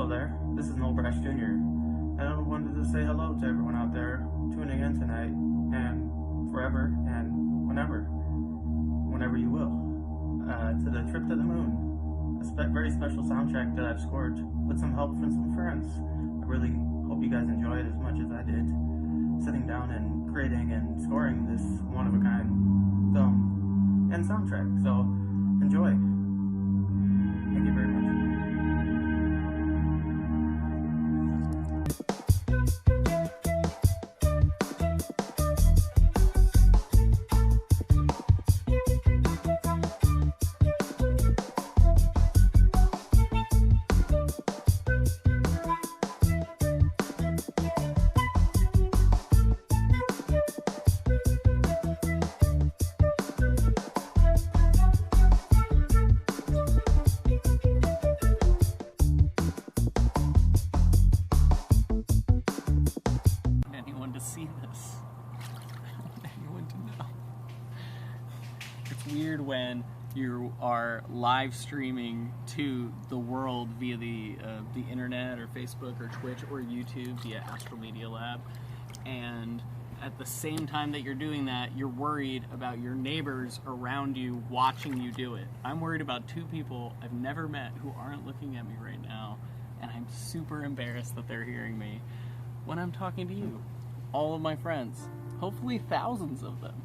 Hello there, this is Noel Jr. And I wanted to say hello to everyone out there tuning in tonight and forever and whenever you will, to the trip to the moon. A very special soundtrack that I've scored with some help from some friends. I really hope you guys enjoy it as much as I did sitting down and creating and scoring this one-of-a-kind film and soundtrack. So enjoy. Thank you very much. When you are live streaming to the world via the internet or Facebook or Twitch or YouTube via Astral Media Lab, and at the same time that you're doing that, you're worried about your neighbors around you watching you do it. I'm worried about two people I've never met who aren't looking at me right now, and I'm super embarrassed that they're hearing me when I'm talking to you, all of my friends, hopefully thousands of them.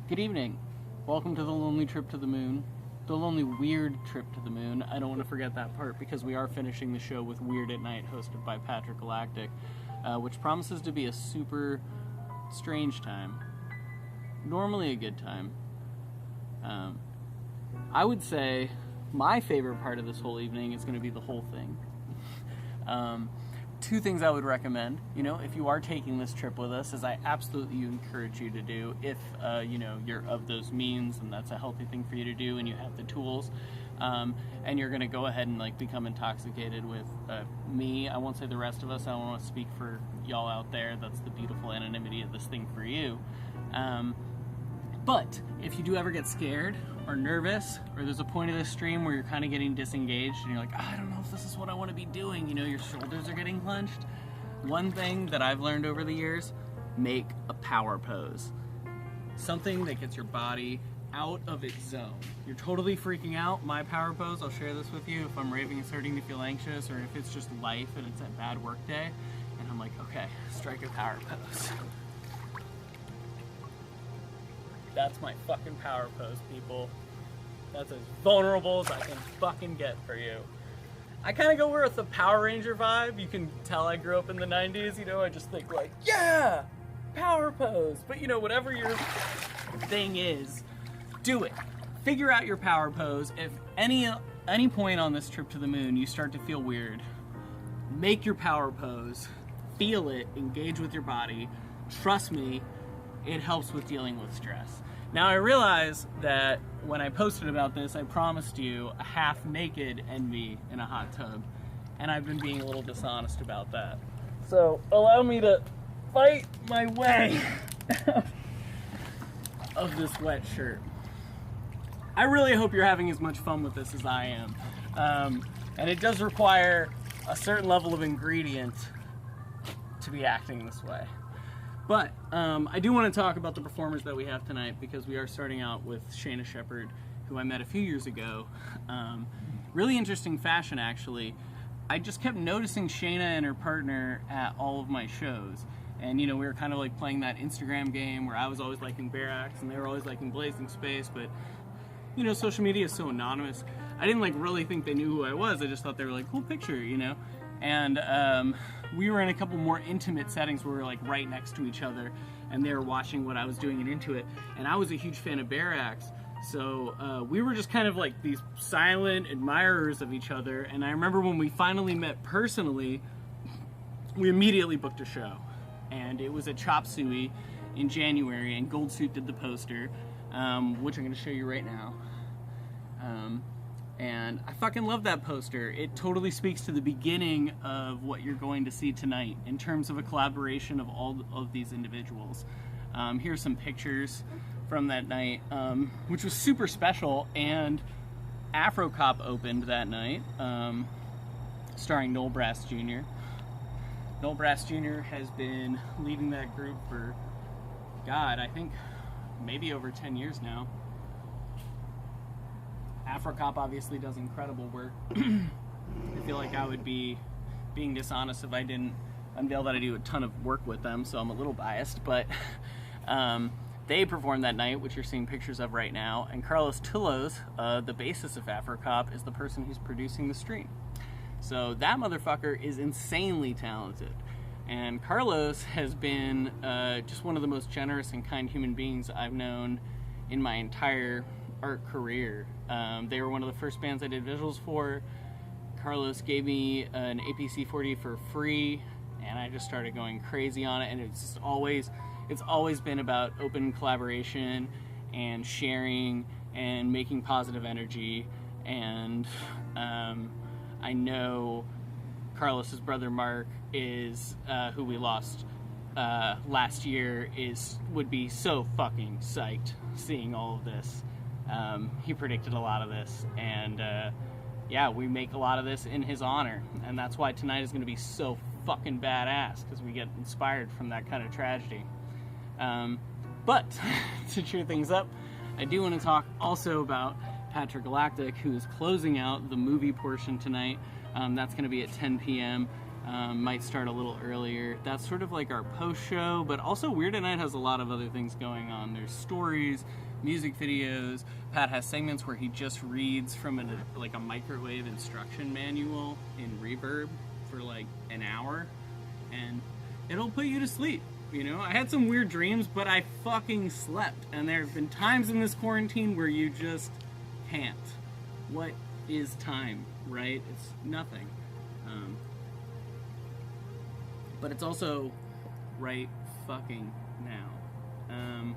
Good evening. Welcome to the lonely trip to the moon. The lonely weird trip to the moon. I don't want to forget that part because we are finishing the show with Weird at Night, hosted by Galactic, which promises to be a super strange time. Normally a good time. I would say my favorite part of this whole evening is going to be the whole thing. Two things I would recommend, if you are taking this trip with us, as I absolutely encourage you to do, if, you're of those means and that's a healthy thing for you to do and you have the tools, and you're going to go ahead and, become intoxicated with me. I won't say the rest of us. I don't want to speak for y'all out there. That's the beautiful anonymity of this thing for you. But if you do ever get scared or nervous, or there's a point of the stream where you're kind of getting disengaged and you're like, I don't know if this is what I want to be doing, your shoulders are getting clenched. One thing that I've learned over the years, make a power pose. Something that gets your body out of its zone. You're totally freaking out. My power pose, I'll share this with you if I'm raving and starting to feel anxious, or if it's just life and it's a bad work day, and I'm like, okay, strike a power pose. That's my fucking power pose, people. That's as vulnerable as I can fucking get for you. I kind of go with the Power Ranger vibe. You can tell I grew up in the 90s, I just think yeah, power pose. But whatever your thing is, do it. Figure out your power pose. If any point on this trip to the moon you start to feel weird, make your power pose. Feel it, engage with your body. Trust me, it helps with dealing with stress. Now I realize that when I posted about this, I promised you a half-naked envy in a hot tub, and I've been being a little dishonest about that. So allow me to fight my way out of this wet shirt. I really hope you're having as much fun with this as I am. And it does require a certain level of ingredient to be acting this way. But I do want to talk about the performers that we have tonight, because we are starting out with Shaina, who I met a few years ago. Really interesting fashion, actually. I just kept noticing Shaina and her partner at all of my shows. And, we were kind of playing that Instagram game where I was always liking Barracks and they were always liking blazinspace. But, social media is so anonymous. I didn't really think they knew who I was. I just thought they were cool picture, And we were in a couple more intimate settings where we were right next to each other, and they were watching what I was doing and into it. And I was a huge fan of Barracks, so we were just kind of these silent admirers of each other. And I remember when we finally met personally, we immediately booked a show, and it was at Chop Suey in January, and Gold Suit did the poster, which I'm going to show you right now. And I fucking love that poster. It totally speaks to the beginning of what you're going to see tonight in terms of a collaboration of all of these individuals. Here's some pictures from that night, which was super special. And Afro Cop opened that night. starring Noel Jr. Noel Jr. has been leading that group for, God, I think maybe over 10 years now. AfroCop obviously does incredible work. I feel like I would be being dishonest if I didn't unveil that I do a ton of work with them, so I'm a little biased, but they performed that night, which you're seeing pictures of right now, and Carlos Tillos, the bassist of AfroCop, is the person who's producing the stream. So that motherfucker is insanely talented. And Carlos has been just one of the most generous and kind human beings I've known in my entire art career. They were one of the first bands I did visuals for. Carlos gave me an APC 40 for free, and I just started going crazy on it, and it's always been about open collaboration and sharing and making positive energy. And I know Carlos's brother Mark is who we lost last year would be so fucking psyched seeing all of this. He predicted a lot of this, and yeah, we make a lot of this in his honor, and that's why tonight is going to be so fucking badass, because we get inspired from that kind of tragedy. But to cheer things up, I do want to talk also about Patrick Galactic, who is closing out the movie portion tonight. That's going to be at 10 p.m. Might start a little earlier. That's sort of like our post show, but also Weird at Night has a lot of other things going on. There's stories, music videos. Pat has segments where he just reads from a microwave instruction manual in Reverb for like an hour, and it'll put you to sleep. You know, I had some weird dreams, but I fucking slept. And there have been times in this quarantine where you just can't. What is time, right? It's nothing. But it's also right fucking now.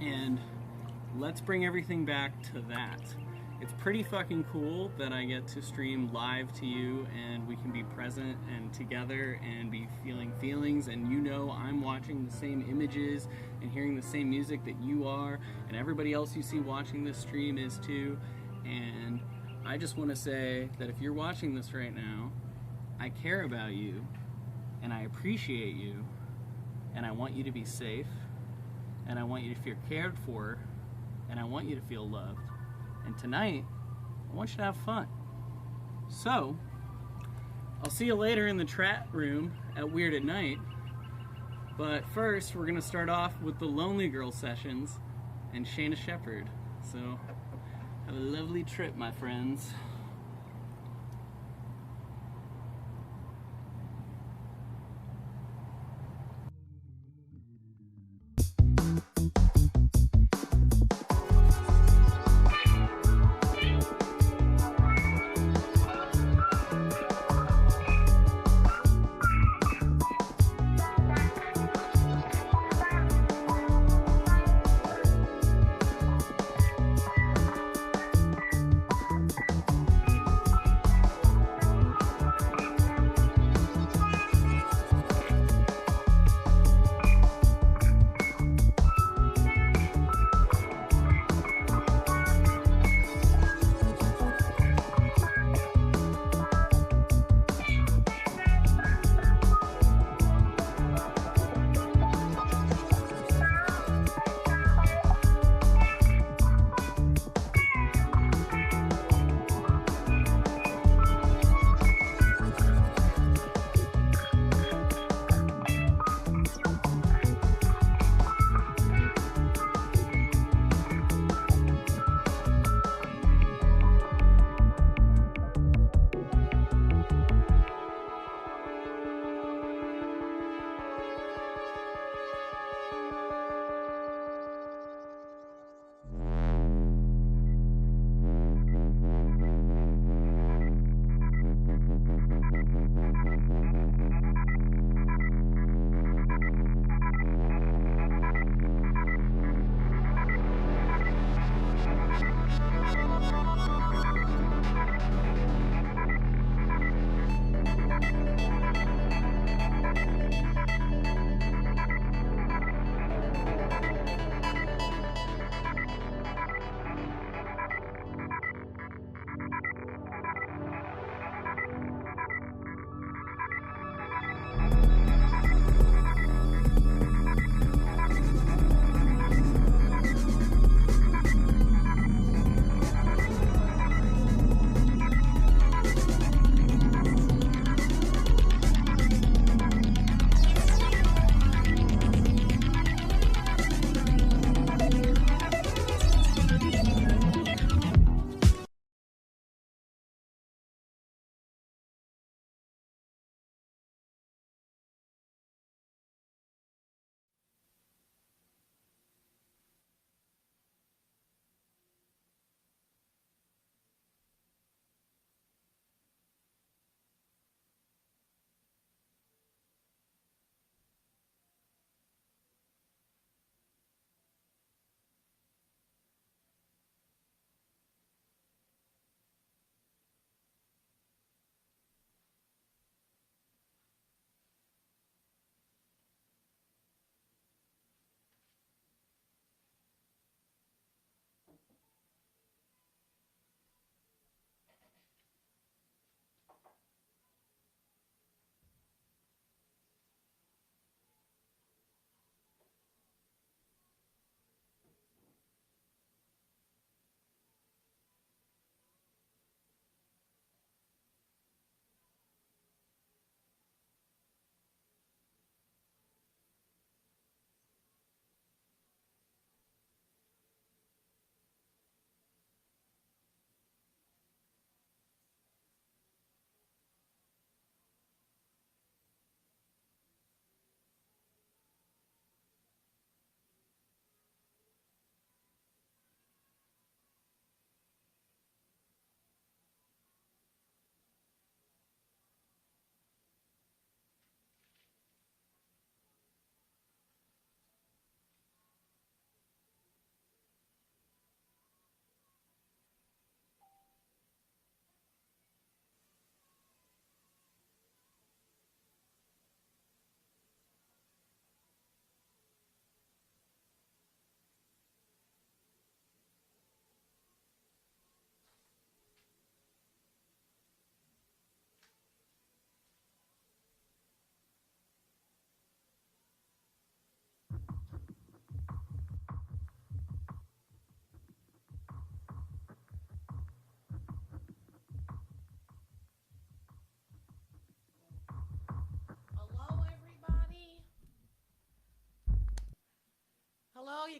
And let's bring everything back to that. It's pretty fucking cool that I get to stream live to you, and we can be present and together and be feeling feelings, and you know I'm watching the same images and hearing the same music that you are, and everybody else you see watching this stream is too. And I just want to say that if you're watching this right now, I care about you, and I appreciate you, and I want you to be safe, and I want you to feel cared for, and I want you to feel loved. And tonight, I want you to have fun. So, I'll see you later in the chat room at Weird at Night. But first, we're going to start off with the Lonely Girl sessions and Shaina Shepherd. So, have a lovely trip, my friends.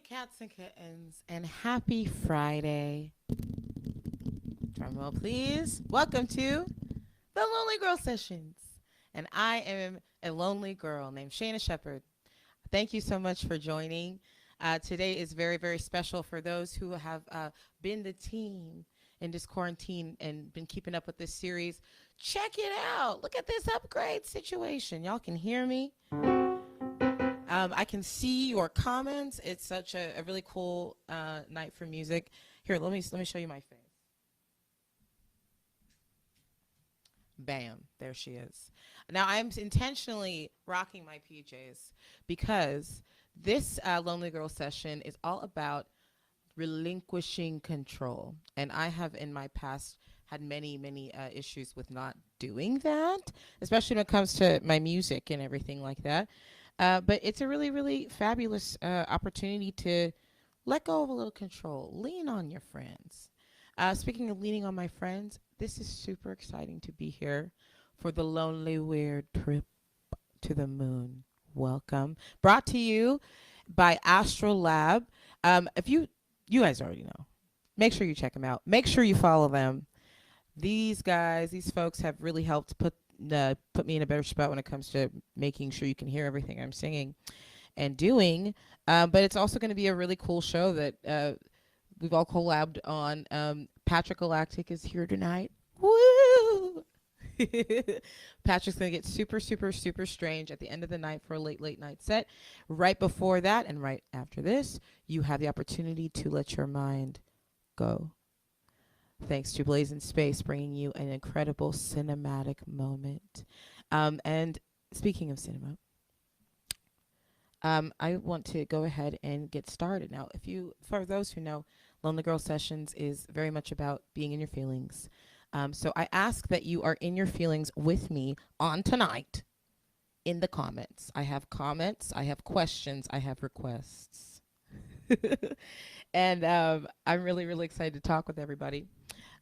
Cats and kittens, and happy Friday. Drumroll, please. Welcome to the Lonely Girl Sessions. And I am a lonely girl named Shaina Shepherd. Thank you so much for joining. Today is very, very special for those who have been the team in this quarantine and been keeping up with this series. Check it out. Look at this upgrade situation. Y'all can hear me. I can see your comments. It's such a really cool night for music. Here, let me show you my face. Bam, there she is. Now I'm intentionally rocking my PJs because this Lonely Girl session is all about relinquishing control. And I have in my past had many issues with not doing that, especially when it comes to my music and everything like that. But it's a really fabulous opportunity to let go of a little control. Lean on your friends. Speaking of leaning on my friends, this is super exciting to be here for the Lonely Weird trip to the moon. Welcome. Brought to you by Astral Lab. If you guys already know, make sure you check them out. Make sure you follow them. These guys, these folks have really helped put me in a better spot when it comes to making sure you can hear everything I'm singing and doing. But it's also going to be a really cool show that we've all collabed on. Patrick Galactic is here tonight. Woo! Patrick's going to get super strange at the end of the night for a late night set. Right before that and right after this, you have the opportunity to let your mind go. Thanks to blazinspace bringing you an incredible cinematic moment. And speaking of cinema, I want to go ahead and get started. Now, for those who know, Lonely Girl Sessions is very much about being in your feelings. So I ask that you are in your feelings with me on tonight in the comments. I have comments, I have questions, I have requests. And I'm really excited to talk with everybody.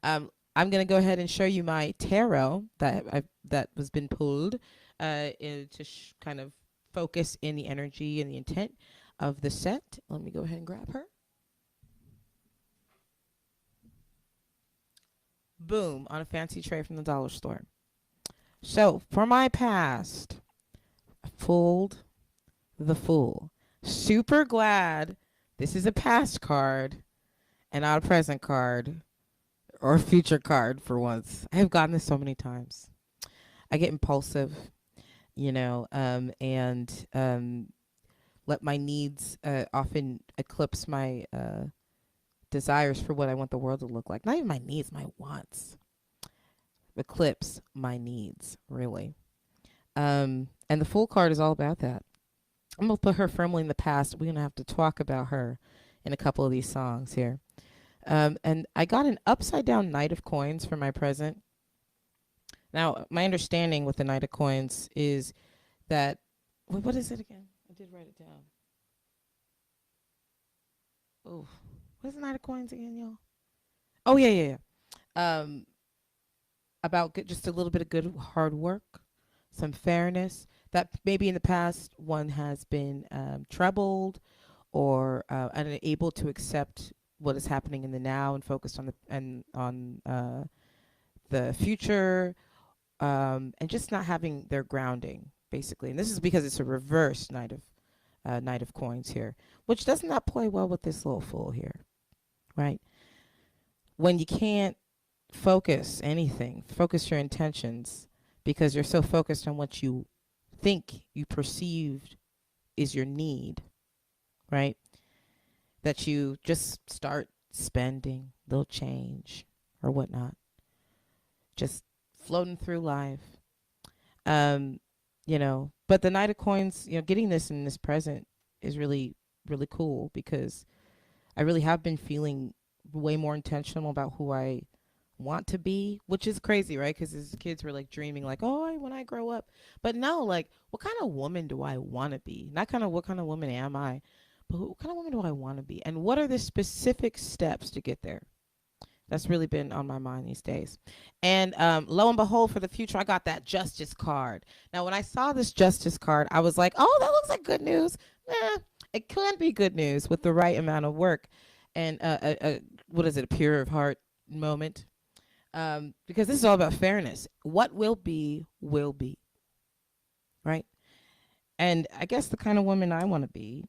I'm going to go ahead and show you my tarot that was been pulled to kind of focus in the energy and the intent of the set. Let me go ahead and grab her. Boom, on a fancy tray from the dollar store. So, for my past, fooled the fool. Super glad this is a past card and not a present card or a future card for once. I have gotten this so many times. I get impulsive, and let my needs often eclipse my desires for what I want the world to look like. Not even my needs, my wants. Eclipse my needs, really. And the Fool card is all about that. I'm going to put her firmly in the past. We're going to have to talk about her in a couple of these songs here. And I got an upside down Knight of Coins for my present. Now, my understanding with the Knight of Coins is that, what is it again? I did write it down. Oh, what's the Knight of Coins again, y'all? Oh, yeah. About just a little bit of good hard work, some fairness. That maybe in the past one has been troubled or unable to accept what is happening in the now and focused on the future, and just not having their grounding, basically. And this is because it's a reverse Knight of Coins here, which does not play well with this little fool here, right? When you can't focus your intentions because you're so focused on what you think you perceived is your need, right? That you just start spending little change or whatnot, just floating through life. But the Knight of Coins, getting this in this present is really cool because I really have been feeling way more intentional about who I want to be, which is crazy, right? Because as kids we're like dreaming like, oh, when I grow up. But no, like, what kind of woman do I want to be? Not kind of what kind of woman am I, but what kind of woman do I want to be? And what are the specific steps to get there? That's really been on my mind these days. And lo and behold, for the future, I got that Justice card. Now, when I saw this Justice card, I was like, oh, that looks like good news. It can be good news with the right amount of work and what is it, a pure of heart moment. Because this is all about fairness. What will be, right? And I guess the kind of woman I want to be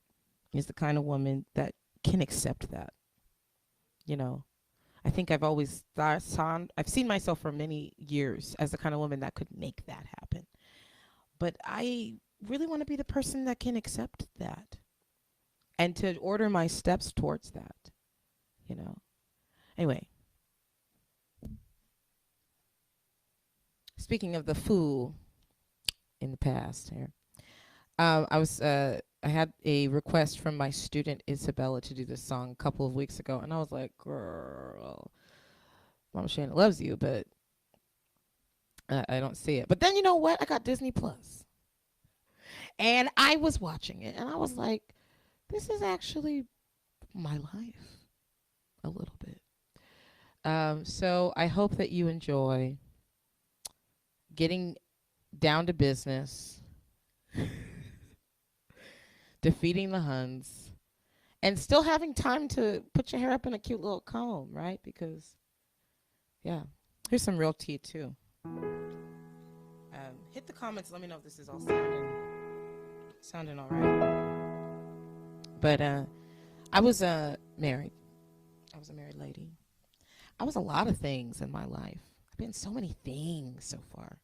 is the kind of woman that can accept that. You know, I think I've always I've seen myself for many years as the kind of woman that could make that happen. But I really want to be the person that can accept that and to order my steps towards that, you know. Anyway, speaking of the fool in the past here, I had a request from my student Isabella to do this song a couple of weeks ago, and I was like, girl, Mama Shaina loves you, but I don't see it. But then you know what? I got Disney Plus, and I was watching it, and I was like, this is actually my life a little bit. So I hope that you enjoy getting down to business, defeating the Huns, and still having time to put your hair up in a cute little comb, right? Because, yeah, here's some real tea, too. Hit the comments. Let me know if this is all sounding all right. But I was married. I was a married lady. I was a lot of things in my life. I've been so many things so far.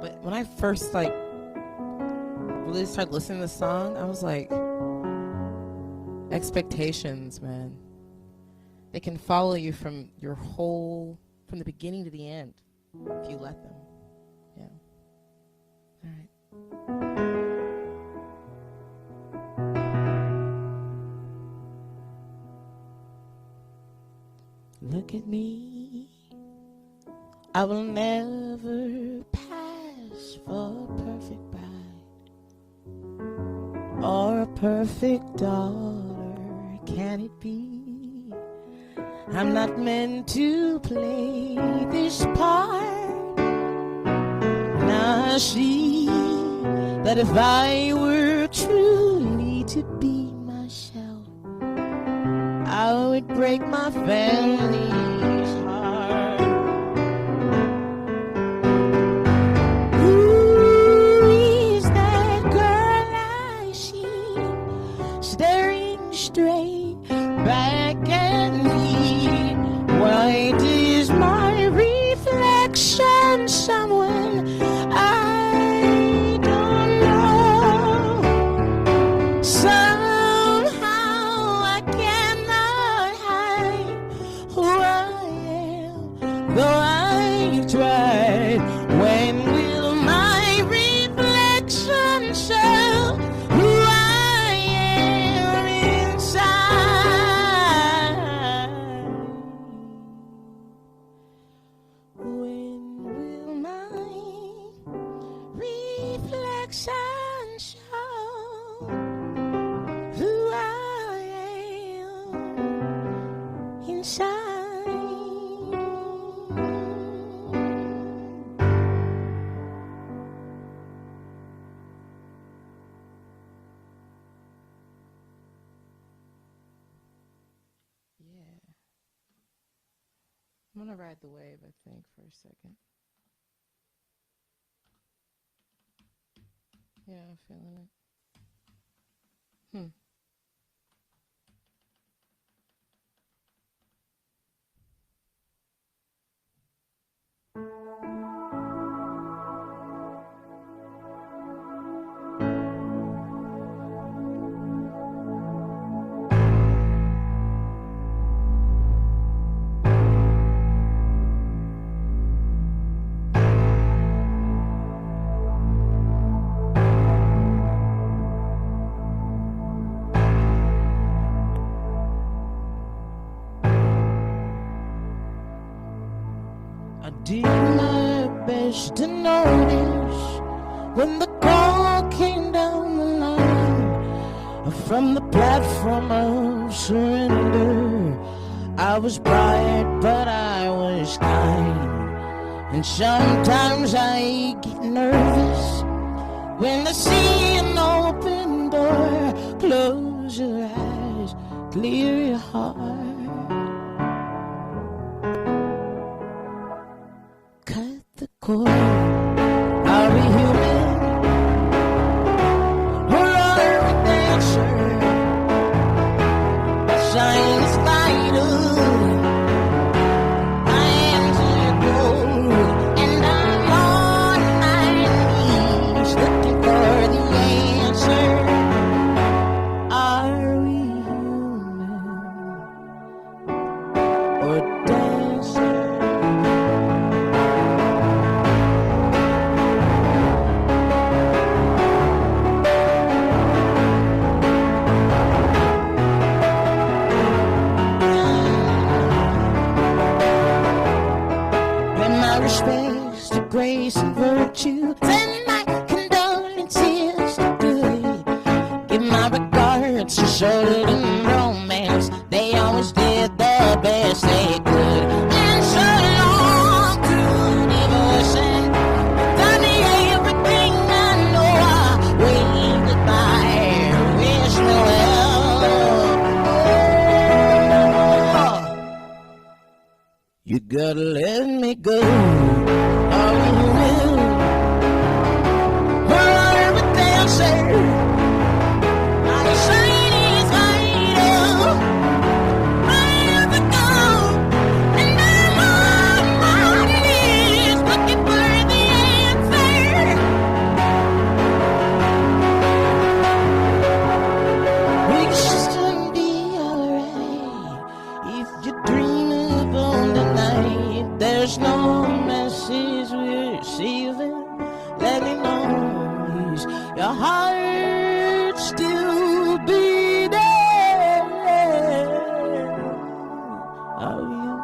But when I first really started listening to the song, I was like, expectations, man. They can follow you from the beginning to the end if you let them. Yeah. All right. Look at me. I will never pass for a perfect bride or a perfect daughter. Can it be? I'm not meant to play this part. And I see that if I were truly to be myself, I would break my family's heart. Who is that girl I see staring straight back at me? Why does my reflection someone I don't know? Somehow I cannot hide who I am, though I tried. When will my reflection show who I am inside? When will my reflection show who I am inside? Yeah. I'm gonna ride the wave, I think, for a second. Yeah, I'm feeling it. I did my best to notice when the call came down the line from the platform of surrender. I was bright, but I was kind, and sometimes I get nervous when I see an open door. close your eyes, clear your heart. Cut the cord. Are we human? Or are we dancer? Shine is vital. My hands are cold, and I'm on my knees looking for the answer. Are we human or dancer? Respects to grace and virtue. Send my condolences to Goody. Give my regards to Shirley and Romance. They always did the best they could. And so long to devotion. Done everything I know. I waved goodbye. Wish Noel. You gotta let me go. Are we human? Or are we dancer? My shine is vital. Where to go? And I'm on my knees looking for the answer. We should soon be alright if you dream of on the night. There's no message we're receiving. Let me know, is your heart still beating? Are you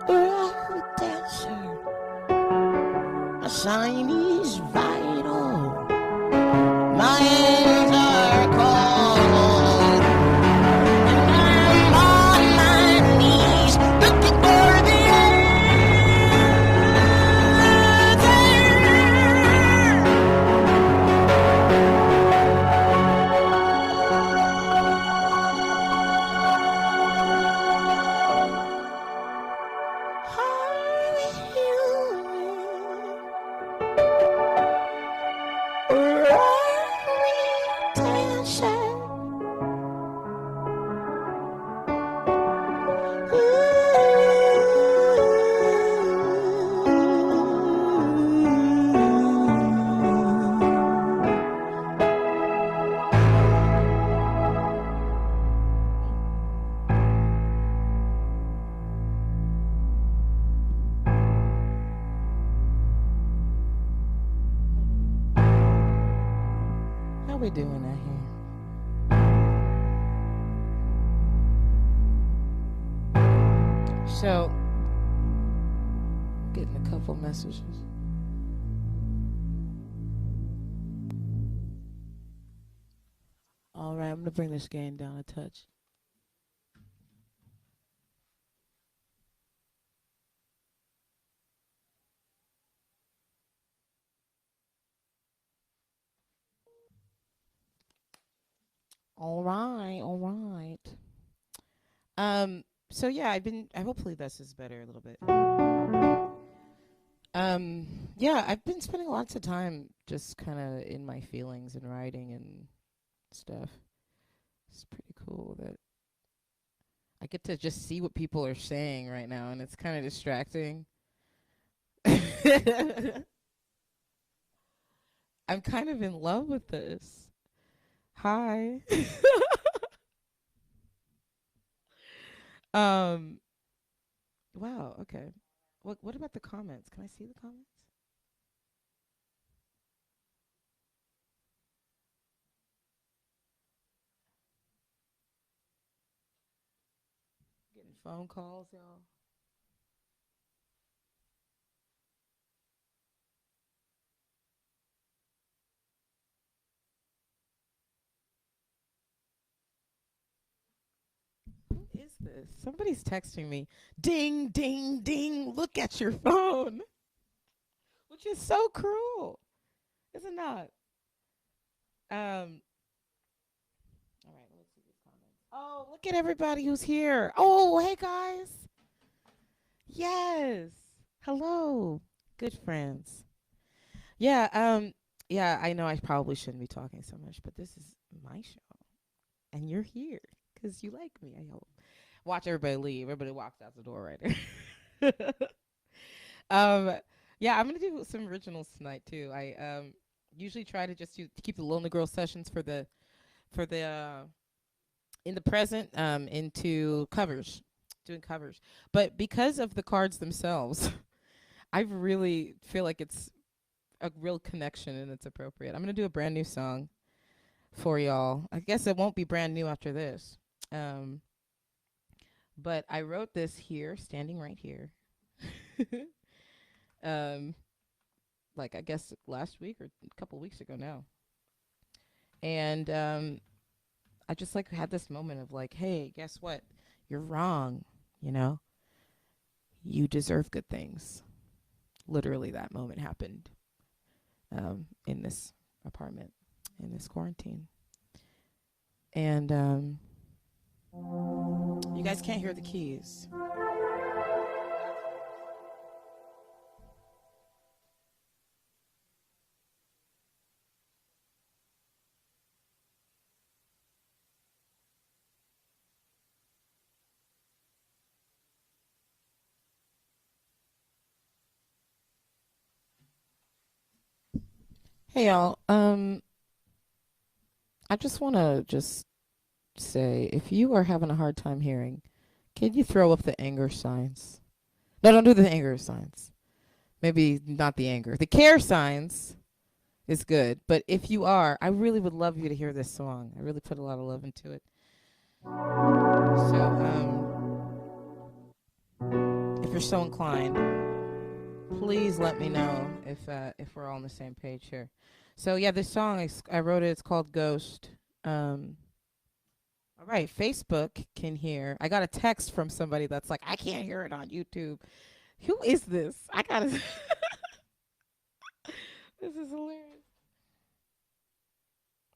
or are we dancer? A sign is vital. My hands are cold, and I'm on my knees looking for the How we doing out here? So, getting a couple messages. All right, I'm gonna bring this game down a touch. All right, all right. So yeah, hopefully this is better a little bit. Yeah, I've been spending lots of time just kind of in my feelings and writing and stuff. It's pretty cool that I get to just see what people are saying right now, and it's kind of distracting. I'm kind of in love with this. Hi. Wow, okay. What about the comments? Can I see the comments? Getting phone calls, y'all. Who is this? Somebody's texting me. Ding, ding, ding. Look at your phone. Which is so cruel. Is it not? All right, let's see these comments. Oh, look at everybody who's here. Oh, hey guys. Yes. Hello. Good friends. Yeah, yeah, I know I probably shouldn't be talking so much, but this is my show. And you're here because you like me, I hope. Watch everybody leave. Everybody walks out the door right there. Yeah, I'm gonna do some originals tonight too. I usually try to just keep the Lonely Girl sessions for the in the present into covers, doing covers. But because of the cards themselves, I really feel like it's a real connection and it's appropriate. I'm gonna do a brand new song for y'all. I guess it won't be brand new after this. But I wrote this here, standing right here. Like I guess last week or a couple weeks ago now. And I just like had this moment of like, hey, guess what? You're wrong, you know? You deserve good things. Literally that moment happened in this apartment, in this quarantine. And you guys can't hear the keys. Hey y'all, I just want to say, if you are having a hard time hearing, can you throw up the anger signs? No, don't do the anger signs. Maybe not the anger. The care signs is good, but if you are, I really would love you to hear this song. I really put a lot of love into it. So, if you're so inclined, please let me know if we're all on the same page here. So yeah, this song I wrote it. It's called Ghost. All right, Facebook can hear. I got a text from somebody that's like, I can't hear it on YouTube. Who is this? I gotta. This is hilarious.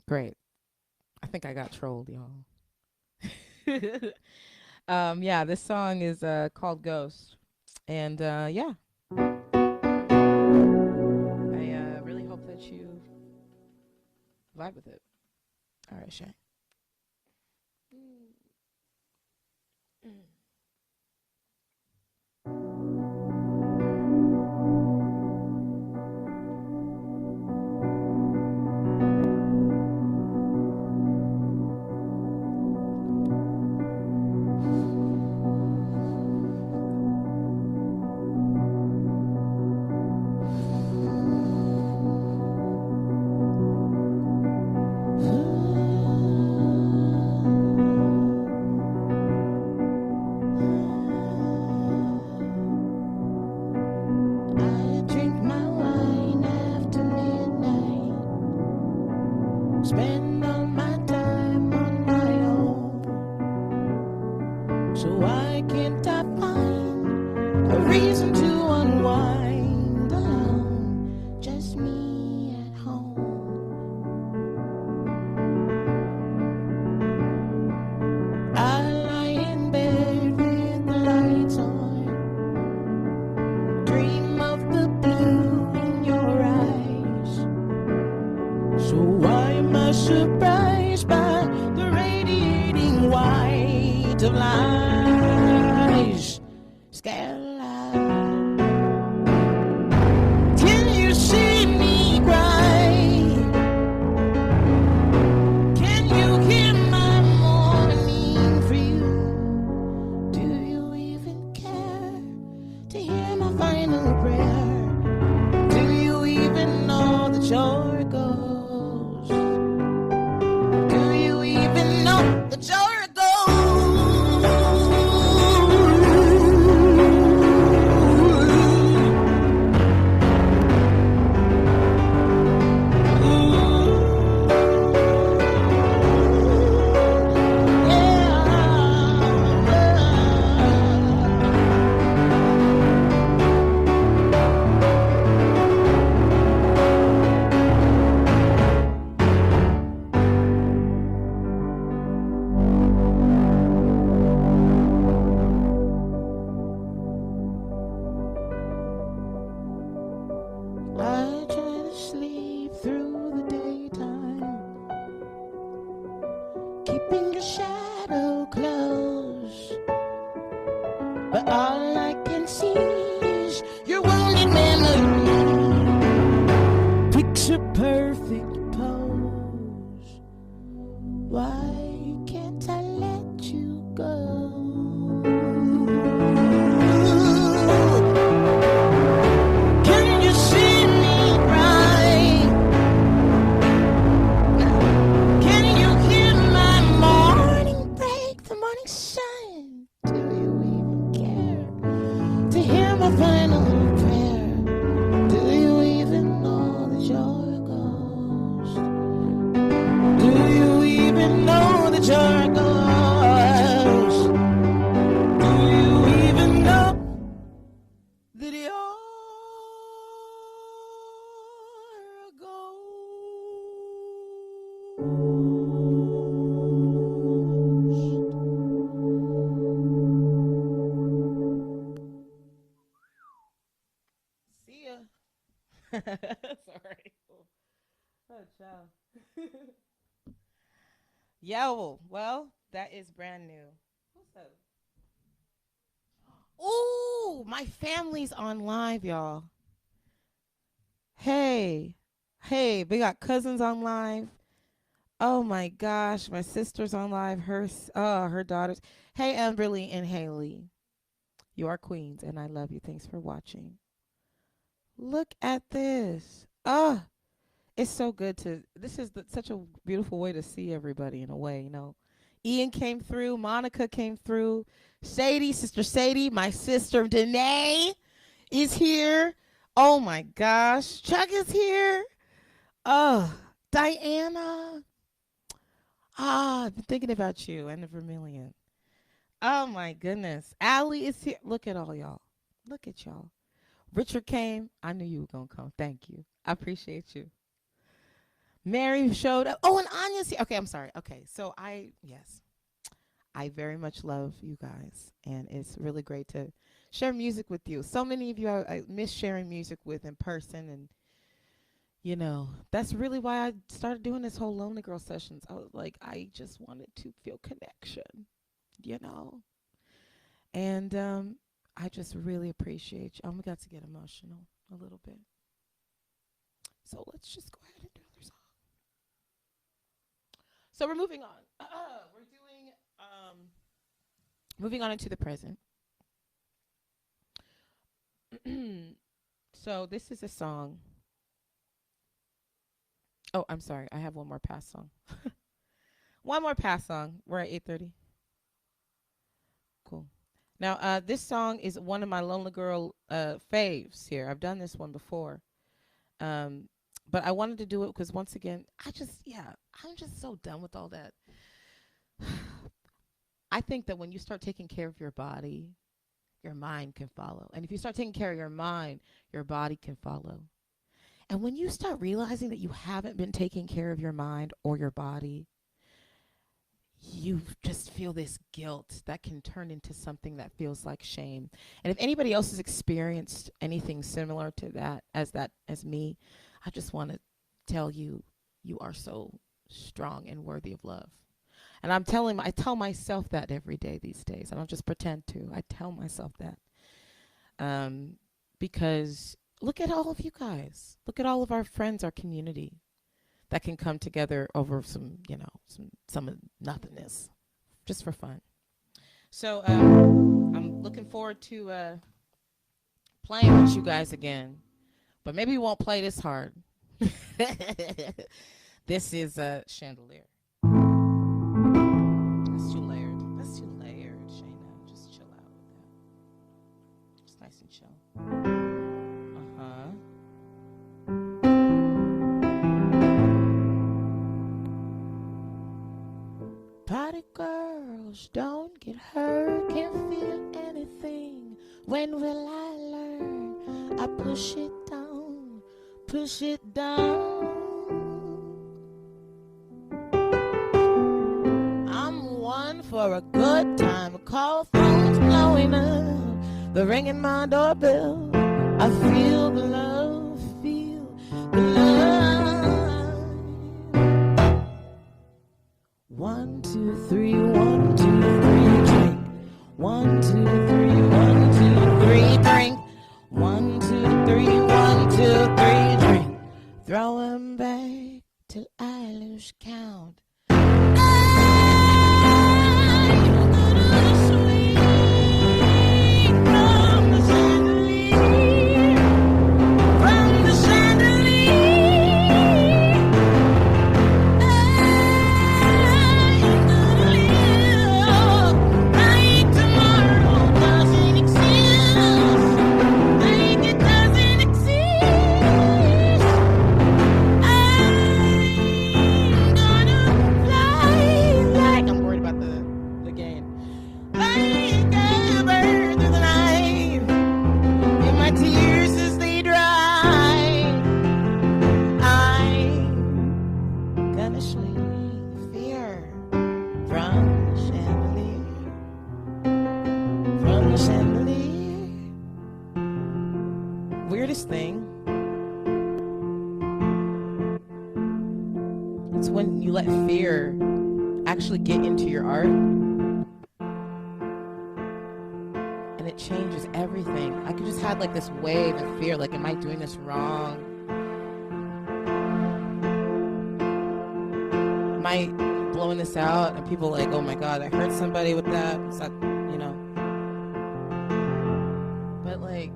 Great. I think I got trolled, y'all. Yeah, this song is called Ghost, and yeah. I really hope that you vibe with it. All right, Shay. my final prayer. Do you even know that you're a ghost? Do you even know that you're a ghost? Do you even know that you're a ghost? See ya. Sorry. Oh, ciao. Yo, well, that is brand new. What's up? Ooh, my family's on live, y'all. Hey, we got cousins on live. Oh my gosh, my sister's on live. Her daughters. Hey, Amberly and Haley, you are queens, and I love you. Thanks for watching. Look at this. It's so good to. This is such a beautiful way to see everybody in a way, you know. Ian came through. Monica came through. Sadie, Sister Sadie, my sister Danae is here. Oh my gosh, Chuck is here. Diana. I've been thinking about you and the Vermilion. Oh my goodness. Allie is here. Look at all y'all. Look at y'all. Richard came. I knew you were going to come. Thank you. I appreciate you. Mary showed up. Oh, and Anya's here. Okay, I'm sorry. Okay, so I very much love you guys. And it's really great to share music with you. So many of you I miss sharing music with in person. And, you know, that's really why I started doing this whole Lonely Girl sessions. I was like, I just wanted to feel connection, you know. And I just really appreciate you. We got to get emotional a little bit. So let's just go ahead and do another song. So we're moving on. We're doing, moving on into the present. So this is a song. Oh, I'm sorry. I have one more past song. One more past song. We're at 8:30. Cool. Now, this song is one of my Lonely Girl faves here. I've done this one before. But I wanted to do it because, once again, I'm just so done with all that. I think that when you start taking care of your body, your mind can follow. And if you start taking care of your mind, your body can follow. And when you start realizing that you haven't been taking care of your mind or your body, you just feel this guilt that can turn into something that feels like shame. And if anybody else has experienced anything similar to that as me, I just want to tell you, you are so strong and worthy of love. And I tell myself that every day these days. I don't just pretend to. I tell myself that. Because look at all of you guys. Look at all of our friends, our community that can come together over some nothingness, just for fun. So I'm looking forward to playing with you guys again, but maybe we won't play this hard. This is Chandelier. That's too layered. That's too layered, Shaina. Just chill out with that. Just nice and chill. Party girls, don't get hurt, can't feel anything. When will I learn? I push it down, push it down. I'm one for a good time, call phones blowing up, the ring in my doorbell. I feel the love, feel the love. 1, 2, 3, 1, 2, 3, drink. 1, 2, 3, 1, 2, 3, drink. 1, 2, 3, 1, 2, 3, drink. Throw 'em back till I lose count. my tears as they dry. I'm gonna sleep fear from the chandelier, from the chandelier. Weirdest thing, it's when you let fear actually get into your art, and it changes everything. I could just had like this wave of fear, like, am I doing this wrong? Am I blowing this out? And people like, oh my God, I hurt somebody with that. It's not, you know. But like,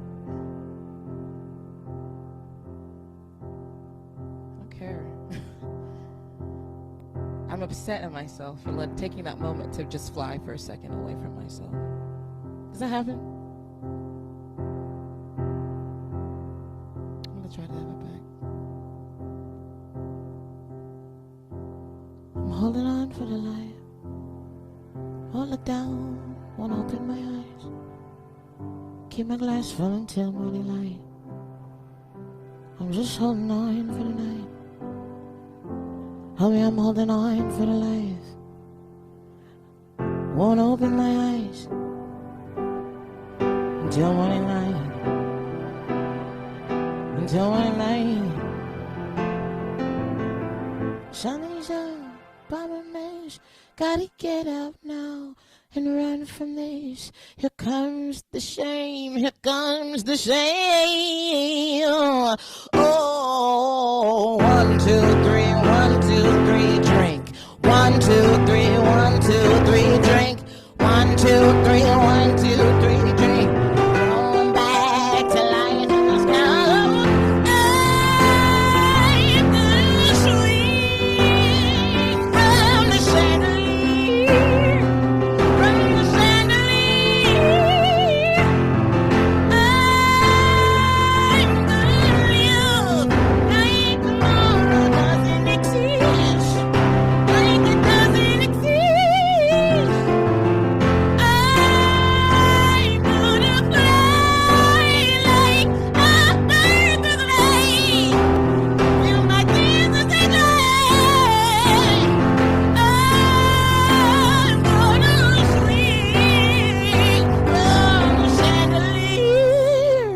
I don't care. I'm upset at myself for taking that moment to just fly for a second away from myself. Does that happen? I'm gonna try to have it back. I'm holding on for the light. Won't look down, won't open my eyes. Keep my glass full until morning light. I'm just holding on for the night. Homie, I'm holding on for the life. Won't open my eyes until morning light. Until morning light. Sun is up, Baba Mesh. Gotta get up now and run from this. Here comes the shame. Here comes the shame. Oh, 1, 2, 3, 1, 2, 3, drink. 1, 2, 3, 1, 2, 3, drink. 1, 2, 3, 1, 2, 3, drink. Going back to life in the sky. I'm gonna swing from the chandelier, from the chandelier. I'm gonna live like tomorrow doesn't exist, like it doesn't exist. I'm gonna fly like a bird through the night. Feel my tears as they dry. I'm gonna swing from the chandelier,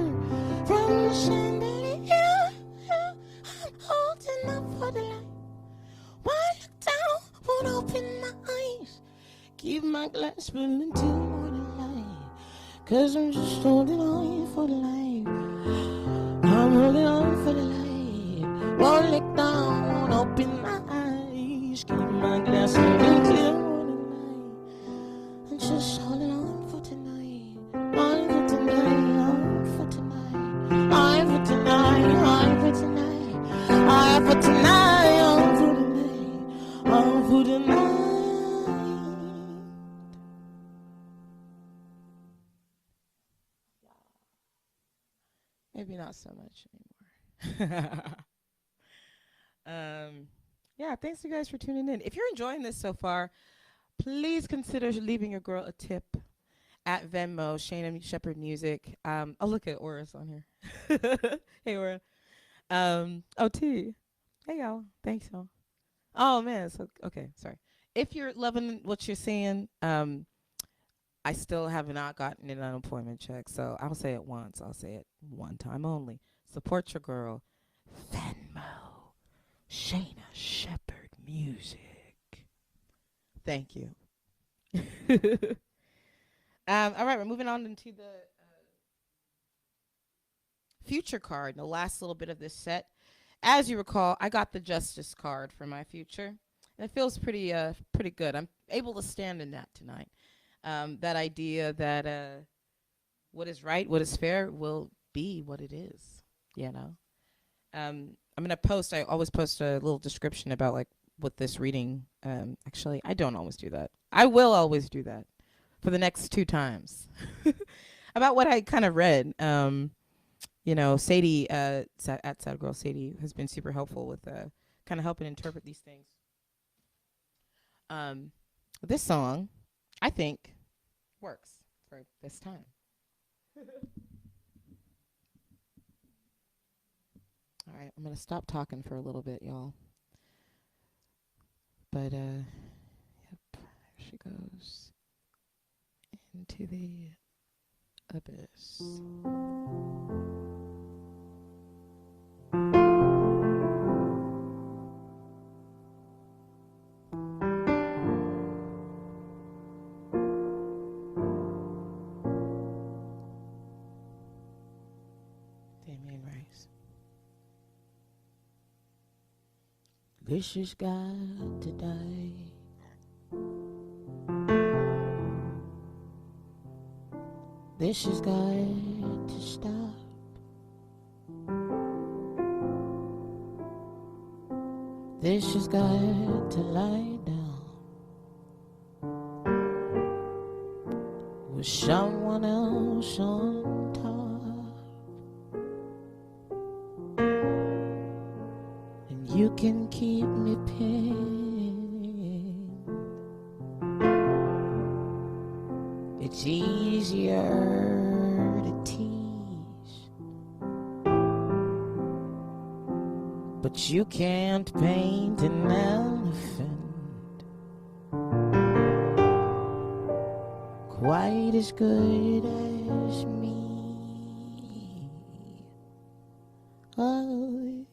from the chandelier. I'm holding up for the light. Won't look down, won't open my eyes. Keep my glass full until morning light. 'Cause I'm just holding on for the light. I'm holding on for the light. Won't look down, won't open my eyes. Keep my glass full until morning light. I'm just holding on for tonight. On for tonight, on for tonight. On for tonight, on for tonight. On for tonight, on for tonight. On for tonight. Maybe not so much anymore. Yeah, thanks you guys for tuning in. If you're enjoying this so far, please consider leaving your girl a tip at Venmo, Shaina Shepherd Music. Oh, look at Aura's on here. Hey, Aura. OT. Hey, y'all. Thanks, y'all. Oh, man. So, okay, sorry. If you're loving what you're seeing, I still have not gotten an unemployment check, so I'll say it once. I'll say it one time only. Support your girl. Venmo. Shaina Shepherd Music. Thank you. All right, we're moving on into the future card, the last little bit of this set. As you recall, I got the Justice card for my future, and it feels pretty good. I'm able to stand in that tonight. That idea that what is right, what is fair, will be what it is. You know. I'm gonna post. I always post a little description about like what this reading. Actually, I don't always do that. I will always do that for the next 2 times about what I kind of read. You know, Sadie at Sad Girl Sadie has been super helpful with kind of helping interpret these things. This song, I think, works for this time. right, I'm gonna stop talking for a little bit, y'all. But yep, there she goes into the abyss. This has got to die. This has got to stop. This has got to lie down with someone else on top. You can keep me pinned. It's easier to tease, but you can't paint an elephant quite as good as me. Oh,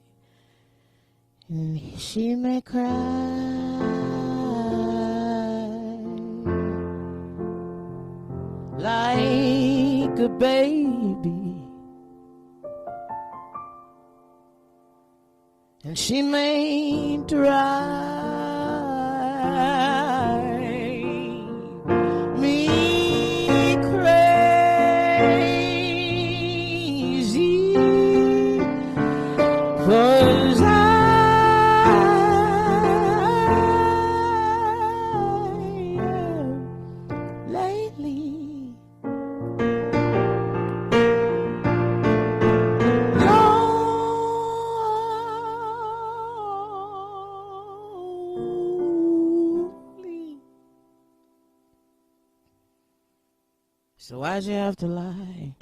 and she may cry like a baby, and she may drive me crazy, 'cause so why'd you have to lie?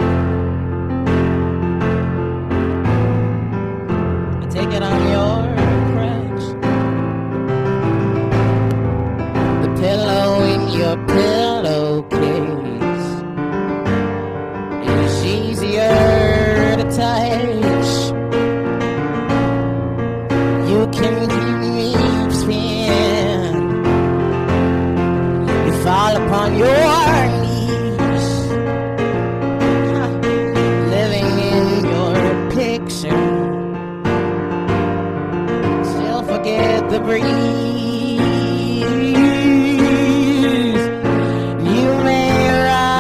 I take it on your crutch, the pillow in your pillowcase is easier to touch. You can keep me pinned. You fall upon your the breeze. You may rise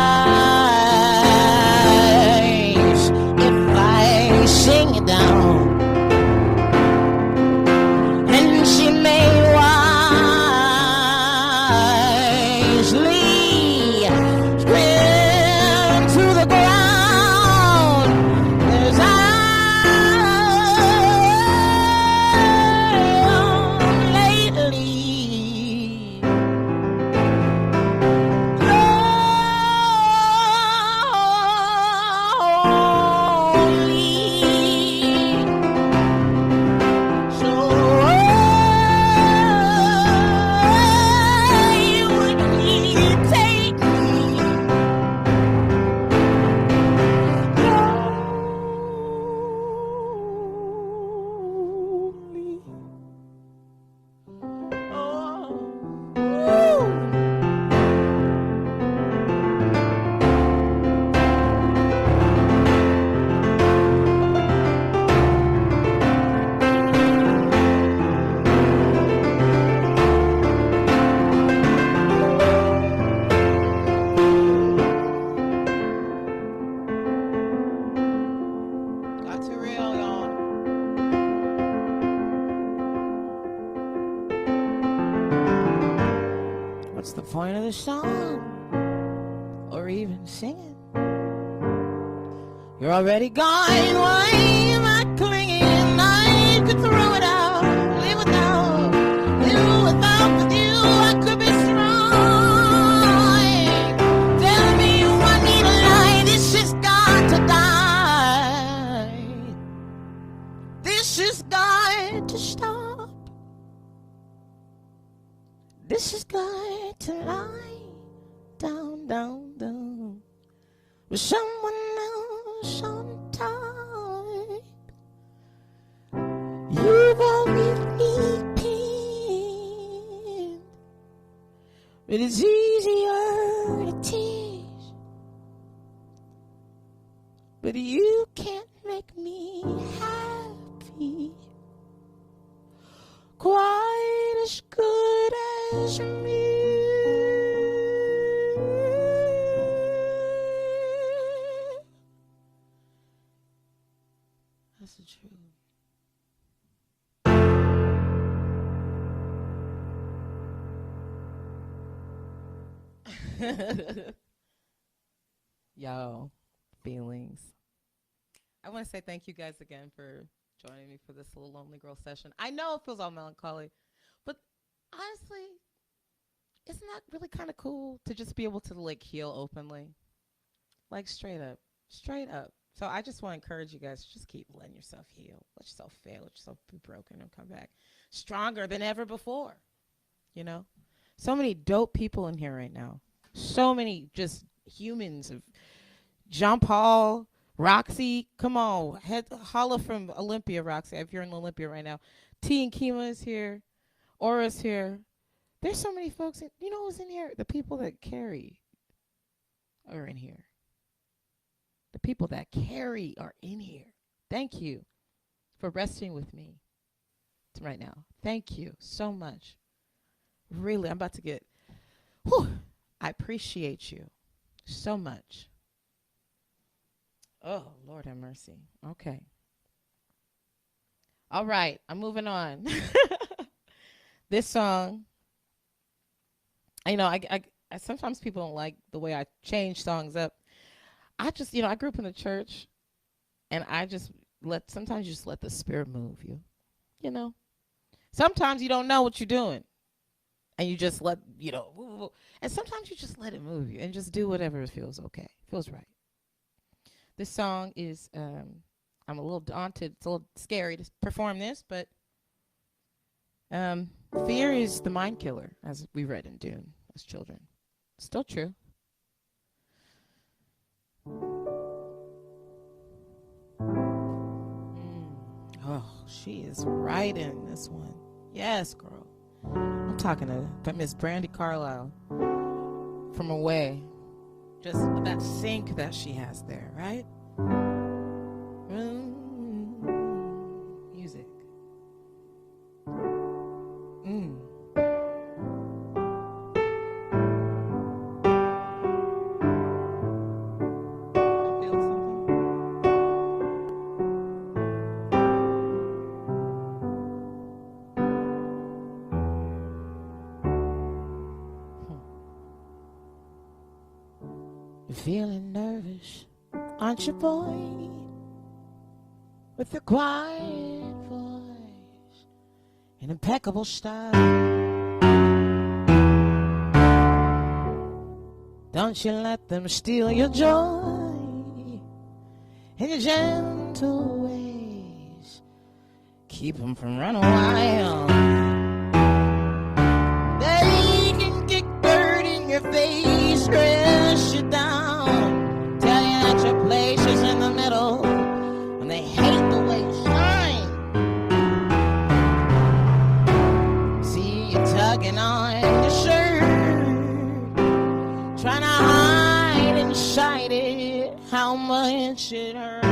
if I sing it down, and she may wisely scream to the ground. There's what's the point of the song, or even singing? You're already gone. Why am I clinging? I could throw it out, live without with you. I could be strong. Tell me you want me to lie. This has got to die. This This is going to stop. This is going to lie down, down, down with someone else on top. You won't give me pain, but it's easier to tease. But you can't make me happy quite as good as me. That's the truth. Yo, feelings. I want to say thank you guys again for joining me for this little Lonely Girl session. I know it feels all melancholy, but honestly, isn't that really kind of cool to just be able to like heal openly? Like straight up. So I just want to encourage you guys to just keep letting yourself heal. Let yourself fail. Let yourself be broken and come back stronger than ever before. You know? So many dope people in here right now. So many just humans of Jean Paul, Roxy, come on. Holla from Olympia, Roxy, if you're in Olympia right now. T and Kima is here. Aura's here. There's so many folks. You know who's in here? The people that carry are in here. The people that carry are in here. Thank you for resting with me right now. Thank you so much. Really, I'm about to get... Whew, I appreciate you so much. Oh, Lord have mercy. Okay. All right, I'm moving on. This song, you know, I sometimes people don't like the way I change songs up. I just, you know, I grew up in the church, and I just sometimes you just let the Spirit move you, you know. Sometimes you don't know what you're doing, and you just let, you know, and sometimes you just let it move you and just do whatever feels okay, feels right. This song is, I'm a little daunted. It's a little scary to perform this, but fear is the mind killer, as we read in Dune as children. Still true. Oh, she is right in this one. Yes, girl. I'm talking to Miss Brandy Carlisle from Away. Just that sync that she has there, right? Music. I feel something. You're feeling nervous, aren't you, boy? With your quiet voice and impeccable style. Don't you let them steal your joy and your gentle ways. Keep them from running wild. They can kick dirt in your face, stress you down, tell you that your place is in the middle, and they hate the way you shine. See you tugging on your shirt, trying to hide inside it how much it hurts.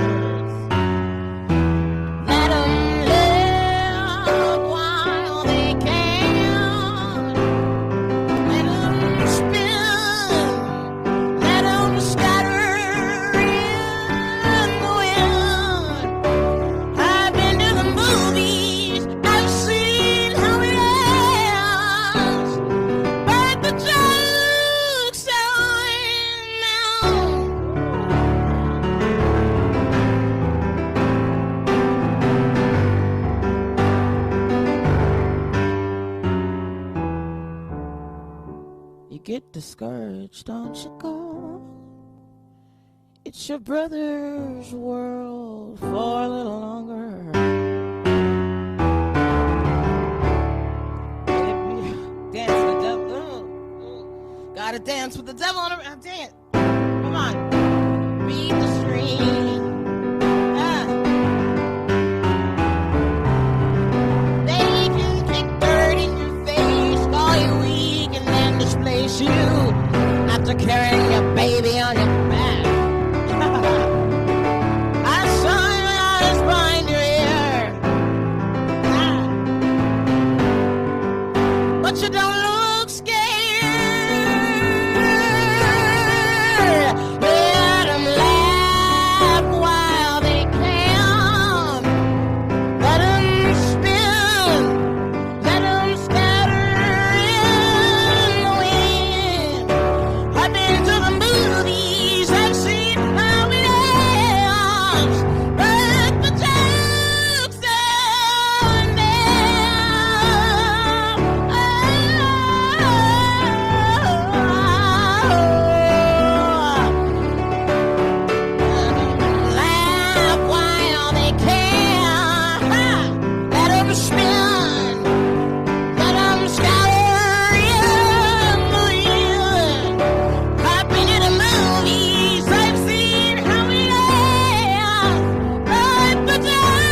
Let them live while they can. Let them spin. Let them scatter in the wind. I've been to the movies. I've seen how it ends. But the joke's on now. You get discouraged, don't you, girl? It's your brother's world for a little longer. love on her. Dang it. Come on. Read the stream. They can kick dirt in your face, call you weak, and then displace you after carrying your baby on your back. I saw your eyes behind your ear. But you don't look scared. Let them laugh while they can. Let them spin. Let them scatter in the wind. I've been to the movies. I've seen how it ends. But the joke's on them. Laugh while they can. Let them spin. Let them scatter in the wind. I've been in the movies. I've seen how it ends. But the joke's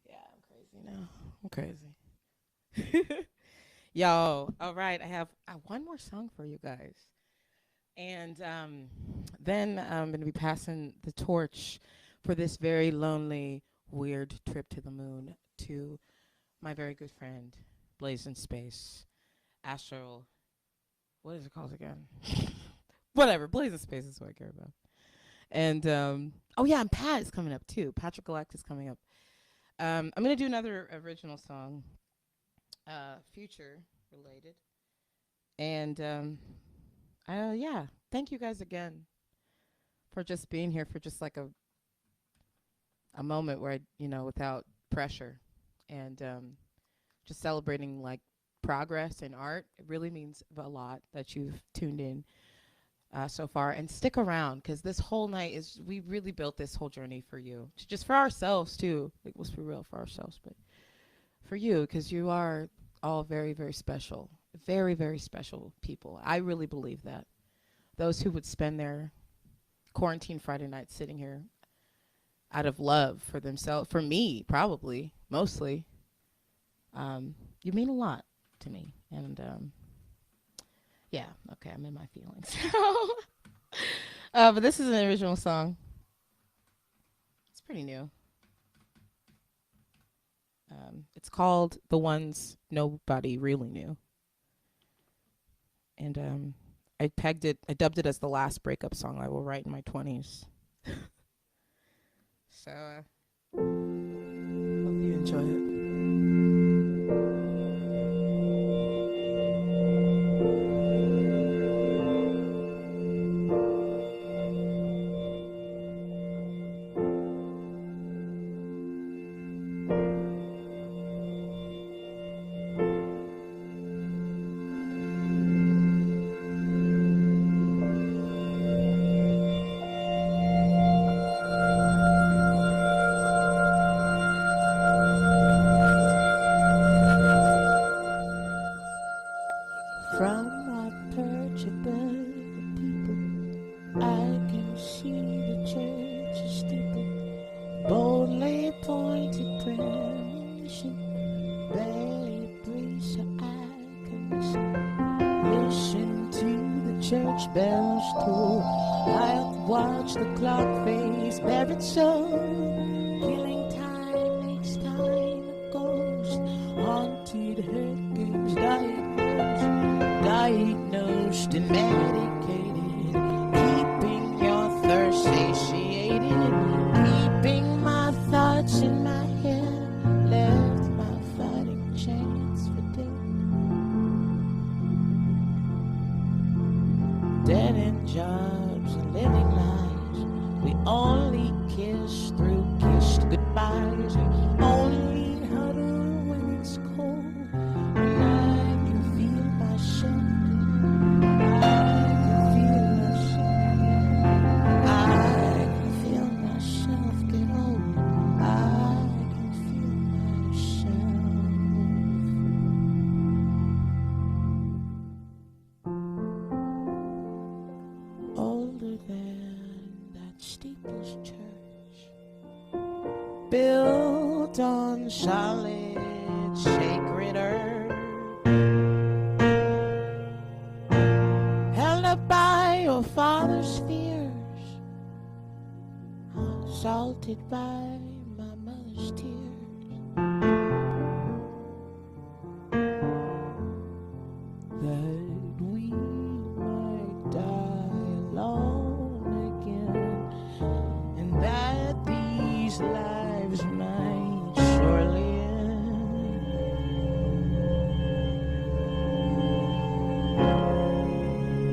Yeah, I'm crazy now. I'm crazy. Yo, all right. I have one more song for you guys. And then I'm going to be passing the torch for this very lonely, weird trip to the moon to my very good friend, blazinspace, Astral. What is it called again? Whatever. Blazinspace is what I care about. And, oh, yeah, and Pat is coming up, too. Patrick Galactic is coming up. I'm going to do another original song, future related. And, yeah, thank you guys again for just being here for just like a moment where, without pressure and just celebrating like progress in art. It really means a lot that you've tuned in so far, and stick around because this whole night we really built this whole journey for you, just for ourselves too. It was for real for ourselves, but for you, because you are all very, very special, very, very special people. I really believe that. Those who would spend their quarantine Friday night sitting here out of love for themselves, for me, probably, mostly, you mean a lot to me. And yeah, okay, I'm in my feelings. But this is an original song. It's pretty new. It's called The Ones Nobody Really Knew. And I dubbed it as the last breakup song I will write in my 20s. So, hope you enjoy it. Church bells toll. I'll watch the clock face bear its soul. Killing time makes time a ghost. Haunted hurricanes diagnosed and medicated. Keeping your thirst satiated. Keeping my thoughts in my head. Left my fighting chance. dead end jobs and living lives. We only kiss through kissed goodbyes. We only huddle when it's cold. And I can feel myself. I can feel myself. I can feel myself get old. I can feel myself older than that steeple's church, built on solid sacred earth, held up by your father's fears, salted by my mother's tears, that we might die alone again, and that these lives might surely end.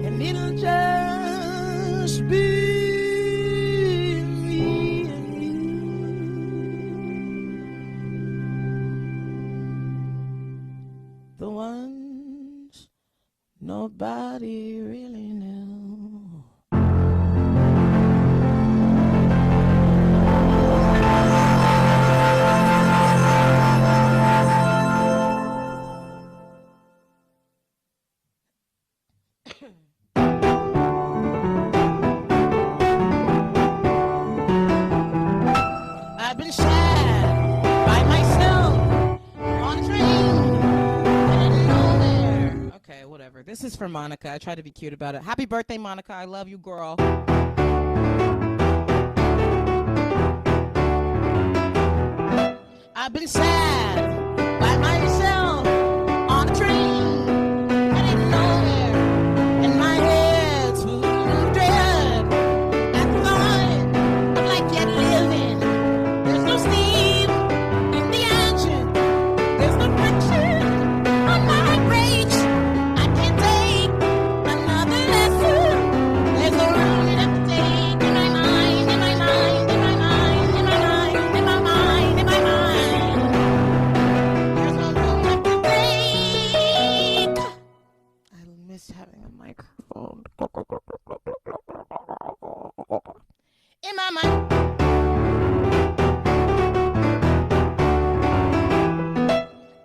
And it'll just be me and you, the ones nobody really knew. I've been sad by myself on a train. I didn't know there. Okay, whatever. This is for Monica. I tried to be cute about it. Happy birthday, Monica. I love you, girl. I've been sad by myself on a train. I didn't know there. And my head's full of dread. At the thought of like yet living. There's no steam in the engine. There's no friction on my brakes. I can't take another lesson. There's no room enough to take in my mind, in my mind, in my mind, in my mind, in my mind, in my mind. There's no room enough to take. I miss having a microphone. In my mind.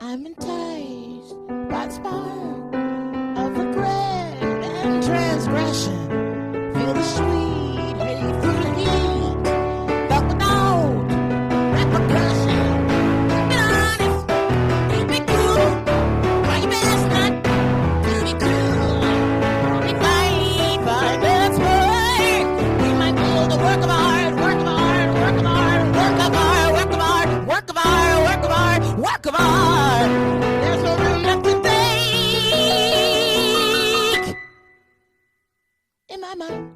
I'm enticed by the spark of regret and transgression. Feel the sweet hateful heat, but without repercussion. Be honest, keep it cool. Try your best not to be cruel. If I find that's work, we might build a work of art, work of art, work of art, work of art, work of art, work of art, work of art, work of art. There's no room left to take in my mind.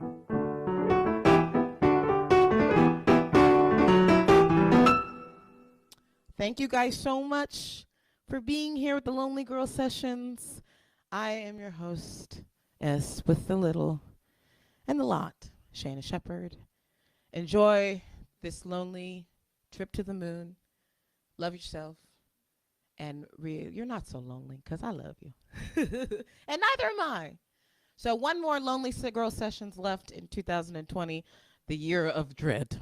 Thank you guys so much for being here with the Lonely Girl Sessions. I am your host, S with the little and the lot, Shaina Shepherd. Enjoy this lonely trip to the moon. Love yourself. And you're not so lonely because I love you. And neither am I. So one more Lonely Girl Sessions left in 2020, the year of dread.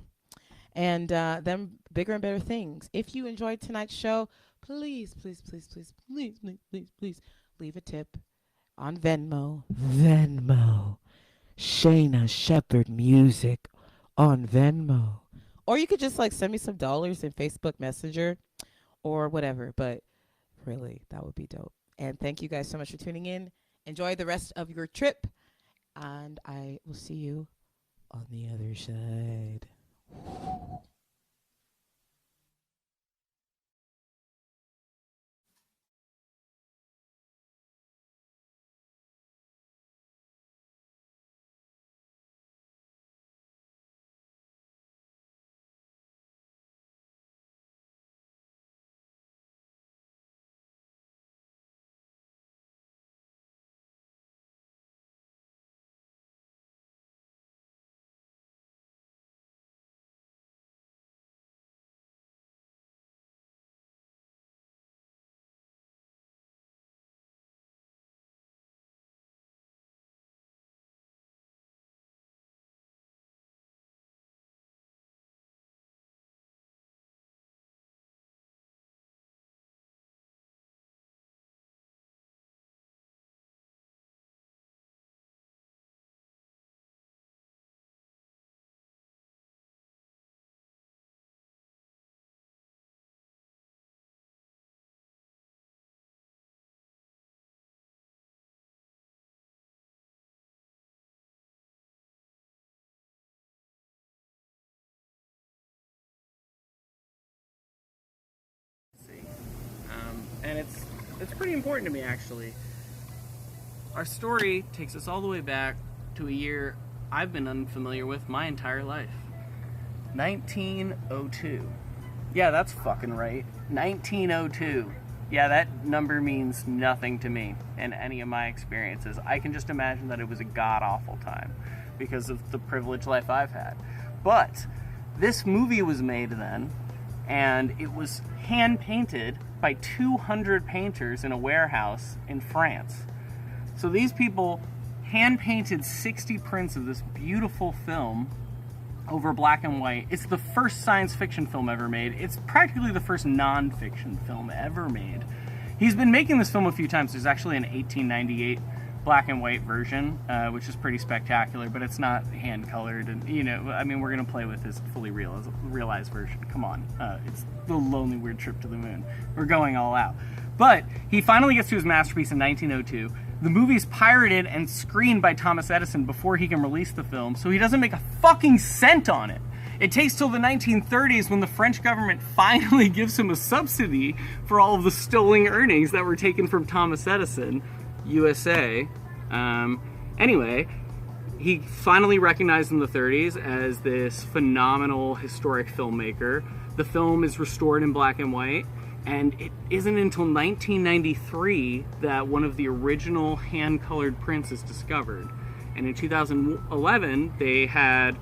And then bigger and better things. If you enjoyed tonight's show, please, please, please, please, please, please, please, please leave a tip on Venmo. Venmo. Shaina Shepherd Music on Venmo. Or you could just like send me some dollars in Facebook Messenger or whatever. But really, that would be dope. And thank you guys so much for tuning in. Enjoy the rest of your trip. And I will see you on the other side. pretty important to me, actually. Our story takes us all the way back to a year I've been unfamiliar with my entire life. 1902. Yeah, that's fucking right. 1902. Yeah, that number means nothing to me in any of my experiences. I can just imagine that it was a god-awful time because of the privileged life I've had. But this movie was made then, and it was hand-painted by 200 painters in a warehouse in France. So these people hand-painted 60 prints of this beautiful film over black and white. It's the first science fiction film ever made. It's practically the first non-fiction film ever made. He's been making this film a few times. There's actually an 1898 black and white version, which is pretty spectacular, but it's not hand-colored. And, you know, I mean, we're going to play with this fully realized version. Come on. It's The Lonely Weird Trip to the Moon. We're going all out. But he finally gets to his masterpiece in 1902. The movie's pirated and screened by Thomas Edison before he can release the film, so he doesn't make a fucking cent on it. It takes till the 1930s when the French government finally gives him a subsidy for all of the stolen earnings that were taken from Thomas Edison, USA. Anyway, he finally recognized in the 30s as this phenomenal historic filmmaker. The film is restored in black and white. And it isn't until 1993 that one of the original hand-colored prints is discovered. And in 2011, they had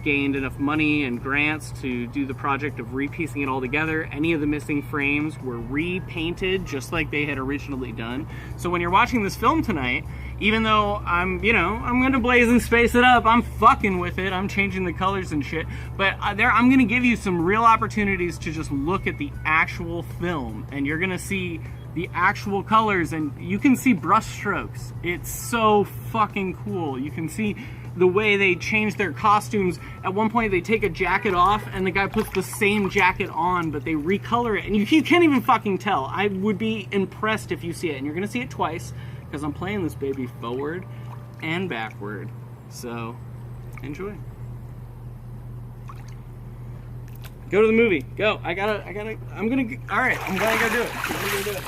gained enough money and grants to do the project of repiecing it all together. Any of the missing frames were repainted just like they had originally done. So when you're watching this film tonight, even though I'm gonna blazinspace it up, I'm fucking with it, I'm changing the colors and shit, but I'm gonna give you some real opportunities to just look at the actual film, and you're gonna see the actual colors, and you can see brush strokes. It's so fucking cool. You can see the way they change their costumes. At one point they take a jacket off and the guy puts the same jacket on, but they recolor it, and you can't even fucking tell. I would be impressed if you see it, and you're gonna see it twice because I'm playing this baby forward and backward. So enjoy. Go to the movie. Go. I'm gonna go do it. I'm gonna go do it.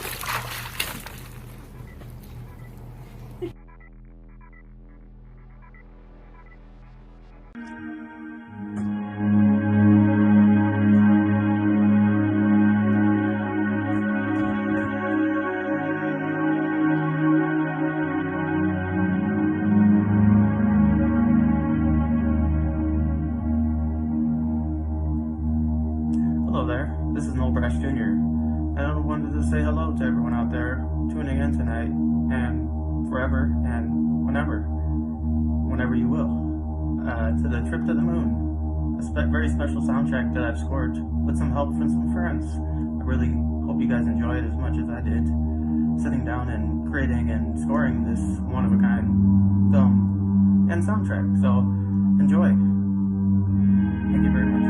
Hello there, this is Noel Jr. I wanted to say hello to everyone out there tuning in tonight, and forever, and whenever you will, to the trip to the moon. A very special soundtrack that I've scored with some help from some friends. I really hope you guys enjoy it as much as I did, sitting down and creating and scoring this one-of-a-kind film and soundtrack. So, enjoy. Thank you very much.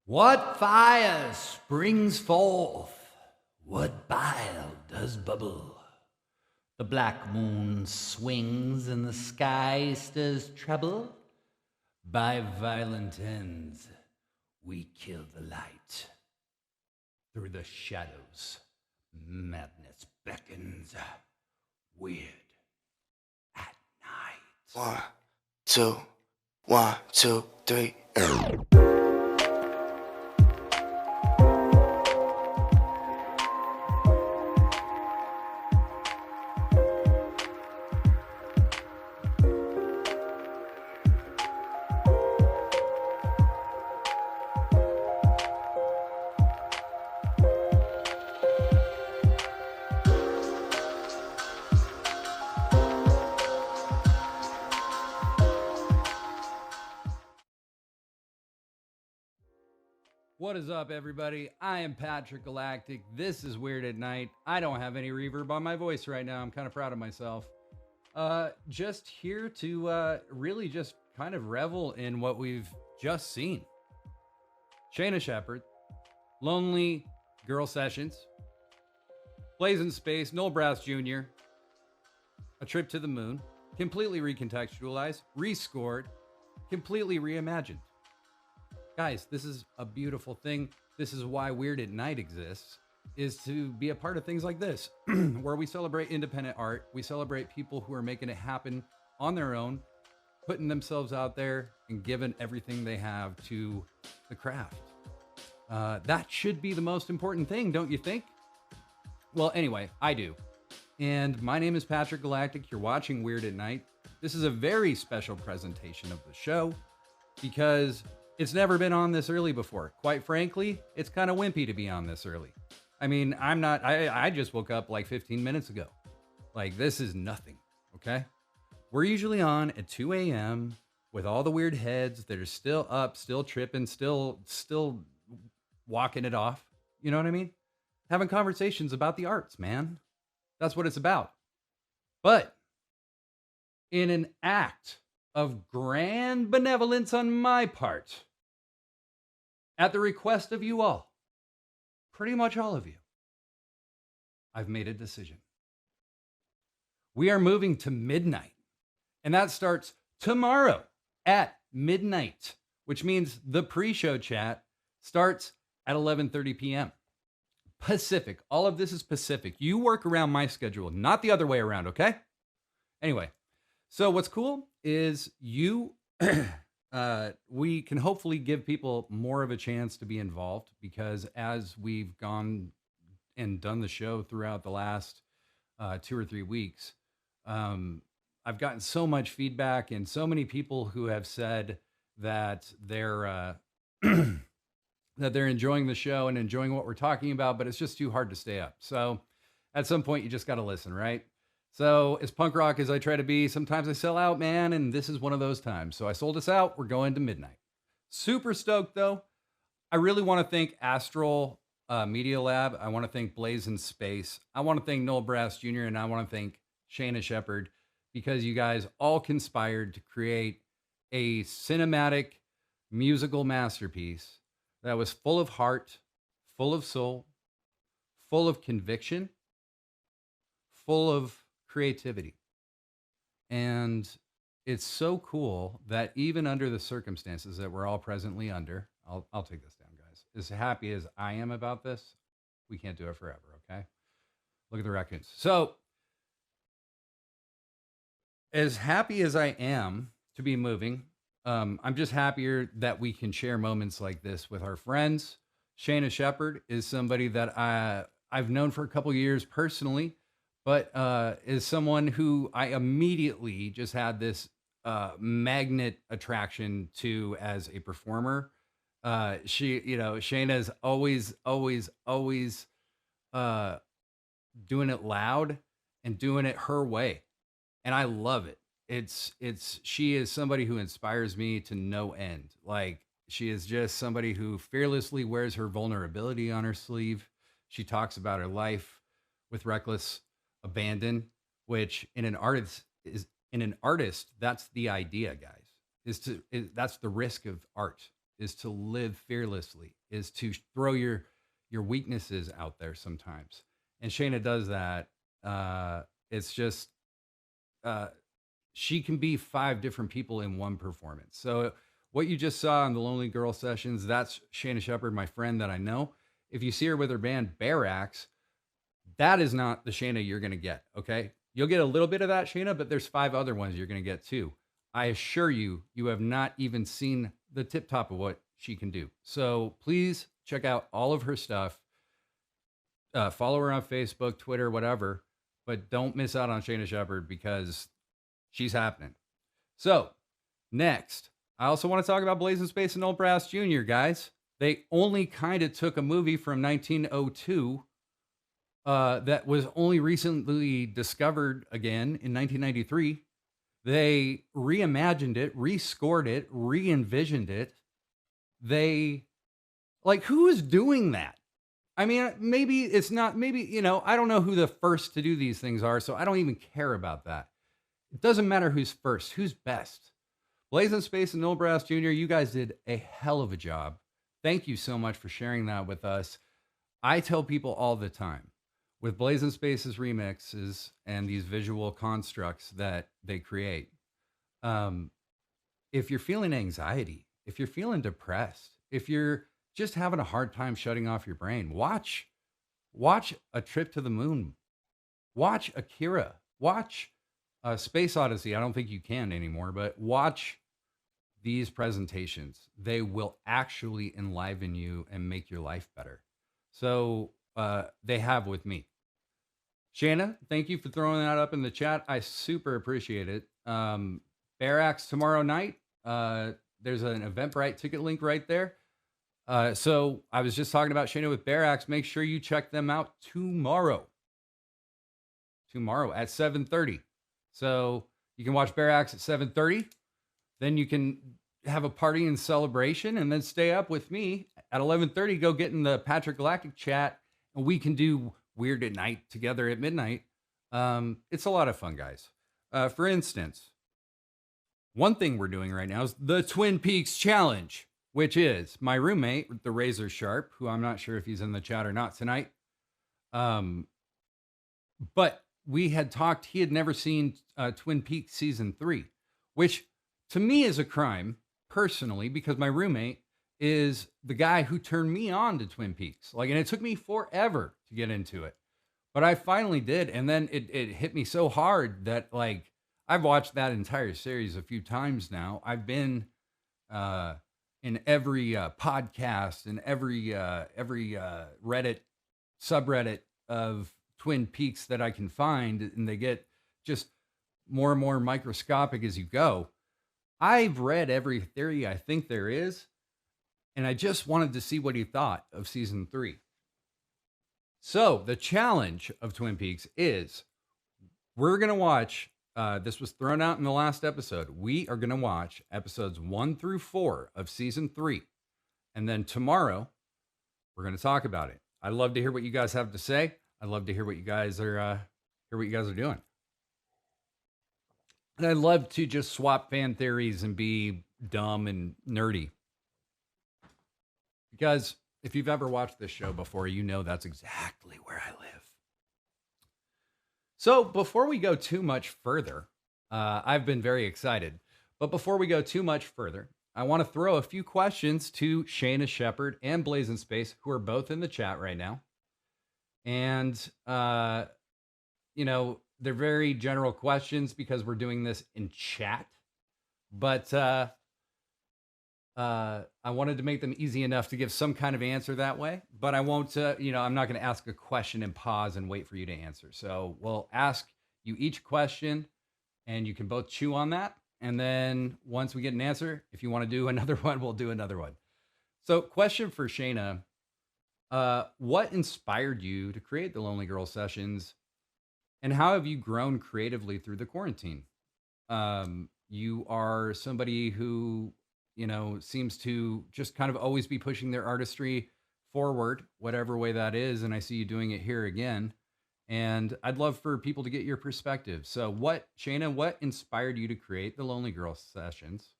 What fire springs forth? What bile does bubble? The black moon swings and the sky stirs treble. By violent ends, we kill the light. Through the shadows, madness beckons. Weird at night. 1, 2, 3. What is up, everybody? I am Patrick Galactic. This is Weird at Night. I don't have any reverb on my voice right now. I'm kind of proud of myself. Just here to really just kind of revel in what we've just seen. Shaina Shepherd, Lonely Girl Sessions, blazinspace, Noel Jr., A Trip to the Moon, completely recontextualized, rescored, completely reimagined. Guys, this is a beautiful thing. This is why Weird at Night exists, is to be a part of things like this, where we celebrate independent art. We celebrate people who are making it happen on their own, putting themselves out there and giving everything they have to the craft. That should be the most important thing, don't you think? Well, anyway, I do. And my name is Patrick Galactic. You're watching Weird at Night. This is a very special presentation of the show because it's never been on this early before. Quite frankly, it's kind of wimpy to be on this early. I mean, I just woke up like 15 minutes ago. Like, this is nothing, okay? We're usually on at 2 a.m. with all the weird heads that are still up, still tripping, still walking it off. You know what I mean? Having conversations about the arts, man. That's what it's about. But in an act of grand benevolence on my part, at the request of you all, pretty much all of you, I've made a decision. We are moving to midnight, and that starts tomorrow at midnight, which means the pre-show chat starts at 11:30 p.m. Pacific. All of this is Pacific. You work around my schedule, not the other way around, okay? Anyway, so what's cool is we can hopefully give people more of a chance to be involved, because as we've gone and done the show throughout the last 2 or 3 weeks, I've gotten so much feedback and so many people who have said that they're that they're enjoying the show and enjoying what we're talking about, but it's just too hard to stay up. So at some point you just got to listen, right? So as punk rock as I try to be, sometimes I sell out, man, and this is one of those times. So I sold us out. We're going to midnight. Super stoked, though. I really want to thank Astral Media Lab. I want to thank blazinspace. I want to thank Noel Jr., and I want to thank Shaina Shepherd, because you guys all conspired to create a cinematic musical masterpiece that was full of heart, full of soul, full of conviction, full of creativity. And it's so cool that even under the circumstances that we're all presently under, I'll take this down, guys. As happy as I am about this, we can't do it forever, okay? Look at the raccoons. So as happy as I am to be moving, I'm just happier that we can share moments like this with our friends. Shaina Shepherd is somebody that I've known for a couple years personally, but is someone who I immediately just had this magnet attraction to as a performer. Shaina's always doing it loud and doing it her way, and I love it. She is somebody who inspires me to no end. Like, she is just somebody who fearlessly wears her vulnerability on her sleeve. She talks about her life with reckless abandon, which in an artist, that's the idea, guys. That's the risk of art, is to live fearlessly, is to throw your weaknesses out there sometimes. And Shaina does that. It's just she can be 5 different people in one performance. So what you just saw in the Lonely Girl sessions, that's Shaina Shepherd, my friend that I know. If you see her with her band Barracks, that is not the Shaina you're going to get, okay? You'll get a little bit of that Shaina, but there's 5 other ones you're going to get too. I assure you, you have not even seen the tip top of what she can do. So please check out all of her stuff. Follow her on Facebook, Twitter, whatever, but don't miss out on Shaina Shepherd because she's happening. So next, I also want to talk about blazinspace and Noel Brass Jr., guys. They only kind of took a movie from 1902 that was only recently discovered again in 1993. They reimagined it, rescored it, re-envisioned it. They, like, who is doing that? I mean, maybe it's not, maybe, you know, I don't know who the first to do these things are, so I don't even care about that. It doesn't matter who's first, who's best. blazinspace and Noel Brass Jr., you guys did a hell of a job. Thank you so much for sharing that with us. I tell people all the time, with blazinspace's remixes and these visual constructs that they create, if you're feeling anxiety, if you're feeling depressed, if you're just having a hard time shutting off your brain, watch A Trip to the Moon, watch Akira, watch Space Odyssey. I don't think you can anymore, but watch these presentations. They will actually enliven you and make your life better. So they have with me. Shaina, thank you for throwing that up in the chat. I super appreciate it. Barracks tomorrow night. There's an Eventbrite ticket link right there. So I was just talking about Shaina with Barracks. Make sure you check them out tomorrow. Tomorrow at 7:30. So you can watch Barracks at 7:30. Then you can have a party and celebration and then stay up with me at 11:30. Go get in the Patrick Galactic chat and we can do Weird at Night together at midnight. It's a lot of fun, guys. For instance, one thing we're doing right now is the Twin Peaks Challenge, which is my roommate, the Razor Sharp, who I'm not sure if he's in the chat or not tonight. But we had talked, he had never seen Twin Peaks season 3, which to me is a crime personally, because my roommate is the guy who turned me on to Twin Peaks. Like, and it took me forever to get into it, but I finally did. And then it hit me so hard that, like, I've watched that entire series a few times now. I've been in every podcast and every Reddit subreddit of Twin Peaks that I can find, and they get just more and more microscopic as you go. I've read every theory I think there is, and I just wanted to see what he thought of season 3. So the challenge of Twin Peaks is we're going to watch, this was thrown out in the last episode. We are going to watch episodes 1 through 4 of season 3. And then tomorrow we're going to talk about it. I'd love to hear what you guys have to say. I'd love to hear what you guys are doing. And I'd love to just swap fan theories and be dumb and nerdy. Because if you've ever watched this show before, you know that's exactly where I live. So before we go too much further, I've been very excited. But before we go too much further, I want to throw a few questions to Shaina Shepherd and blazinspace, who are both in the chat right now. And, you know, they're very general questions because we're doing this in chat. But I wanted to make them easy enough to give some kind of answer that way. But I won't, you know, I'm not going to ask a question and pause and wait for you to answer. So we'll ask you each question and you can both chew on that. And then once we get an answer, if you want to do another one, we'll do another one. So question for Shaina. What inspired you to create the Lonely Girl Sessions, and how have you grown creatively through the quarantine? You are somebody who, you know, seems to just kind of always be pushing their artistry forward, whatever way that is. And I see you doing it here again. And I'd love for people to get your perspective. So Shaina, what inspired you to create the Lonely Girl Sessions?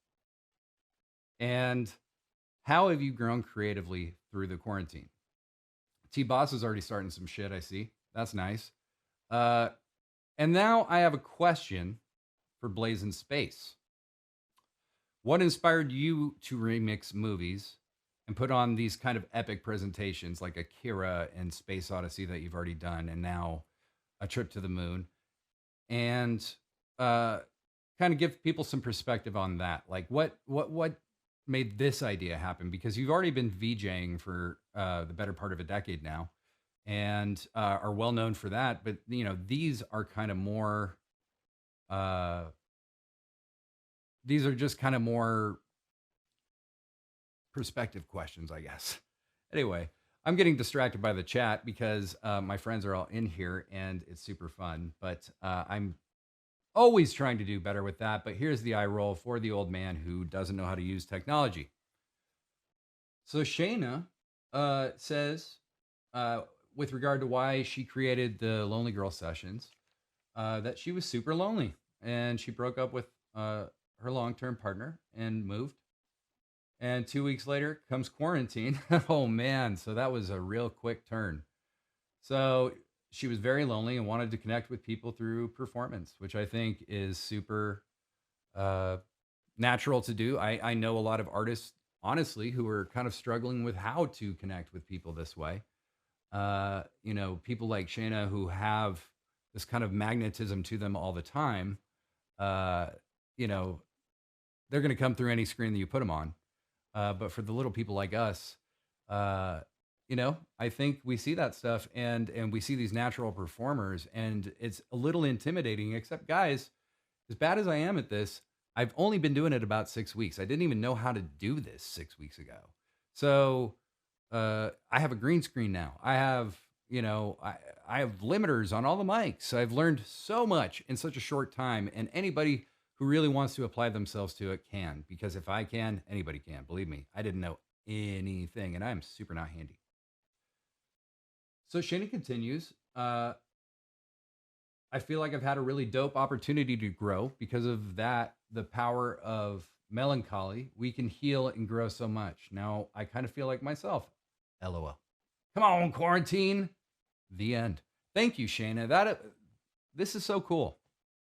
And How have you grown creatively through the quarantine? T-Boss is already starting some shit, I see. That's nice. And now I have a question for blazinspace. What inspired you to remix movies and put on these kind of epic presentations like Akira and Space Odyssey that you've already done, and now A Trip to the Moon? And uh, kind of give people some perspective on that. Like, what made this idea happen? Because you've already been VJing for the better part of a decade now, and are well known for that. But these are kind of more. These are just kind of more perspective questions, I guess. Anyway, I'm getting distracted by the chat because my friends are all in here and it's super fun. But I'm always trying to do better with that. But here's the eye roll for the old man who doesn't know how to use technology. So Shaina says, with regard to why she created the Lonely Girl sessions, that she was super lonely and she broke up with her long-term partner and moved. And 2 weeks later comes quarantine. Oh man, so that was a real quick turn. So she was very lonely and wanted to connect with people through performance, which I think is super natural to do. I know a lot of artists, honestly, who are kind of struggling with how to connect with people this way. People like Shaina who have this kind of magnetism to them all the time. They're going to come through any screen that you put them on. But for the little people like us, I think we see that stuff and we see these natural performers and it's a little intimidating, except guys, as bad as I am at this, I've only been doing it about 6 weeks. I didn't even know how to do this 6 weeks ago. So I have a green screen now. I have, I have limiters on all the mics. I've learned so much in such a short time, and anybody who really wants to apply themselves to it can, because if I can, anybody can. Believe me, I didn't know anything, and I'm super not handy. So Shaina continues, I feel like I've had a really dope opportunity to grow because of that, the power of melancholy. We can heal and grow so much. Now I kind of feel like myself. LOL. Come on, quarantine. The end. Thank you, Shaina. This is so cool.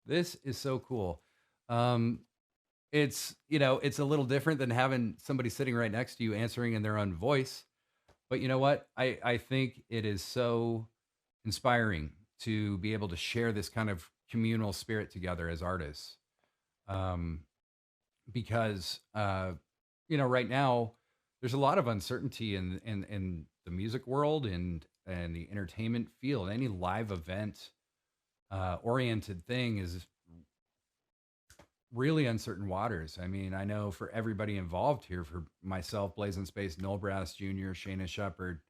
This is so cool. It's a little different than having somebody sitting right next to you answering in their own voice. But you know what? I think it is so inspiring to be able to share this kind of communal spirit together as artists. Because right now there's a lot of uncertainty in the music world and the entertainment field. Any live event oriented thing is really uncertain waters. I mean, I know for everybody involved here, for myself, blazinspace, Noel Jr., Shaina Shepherd,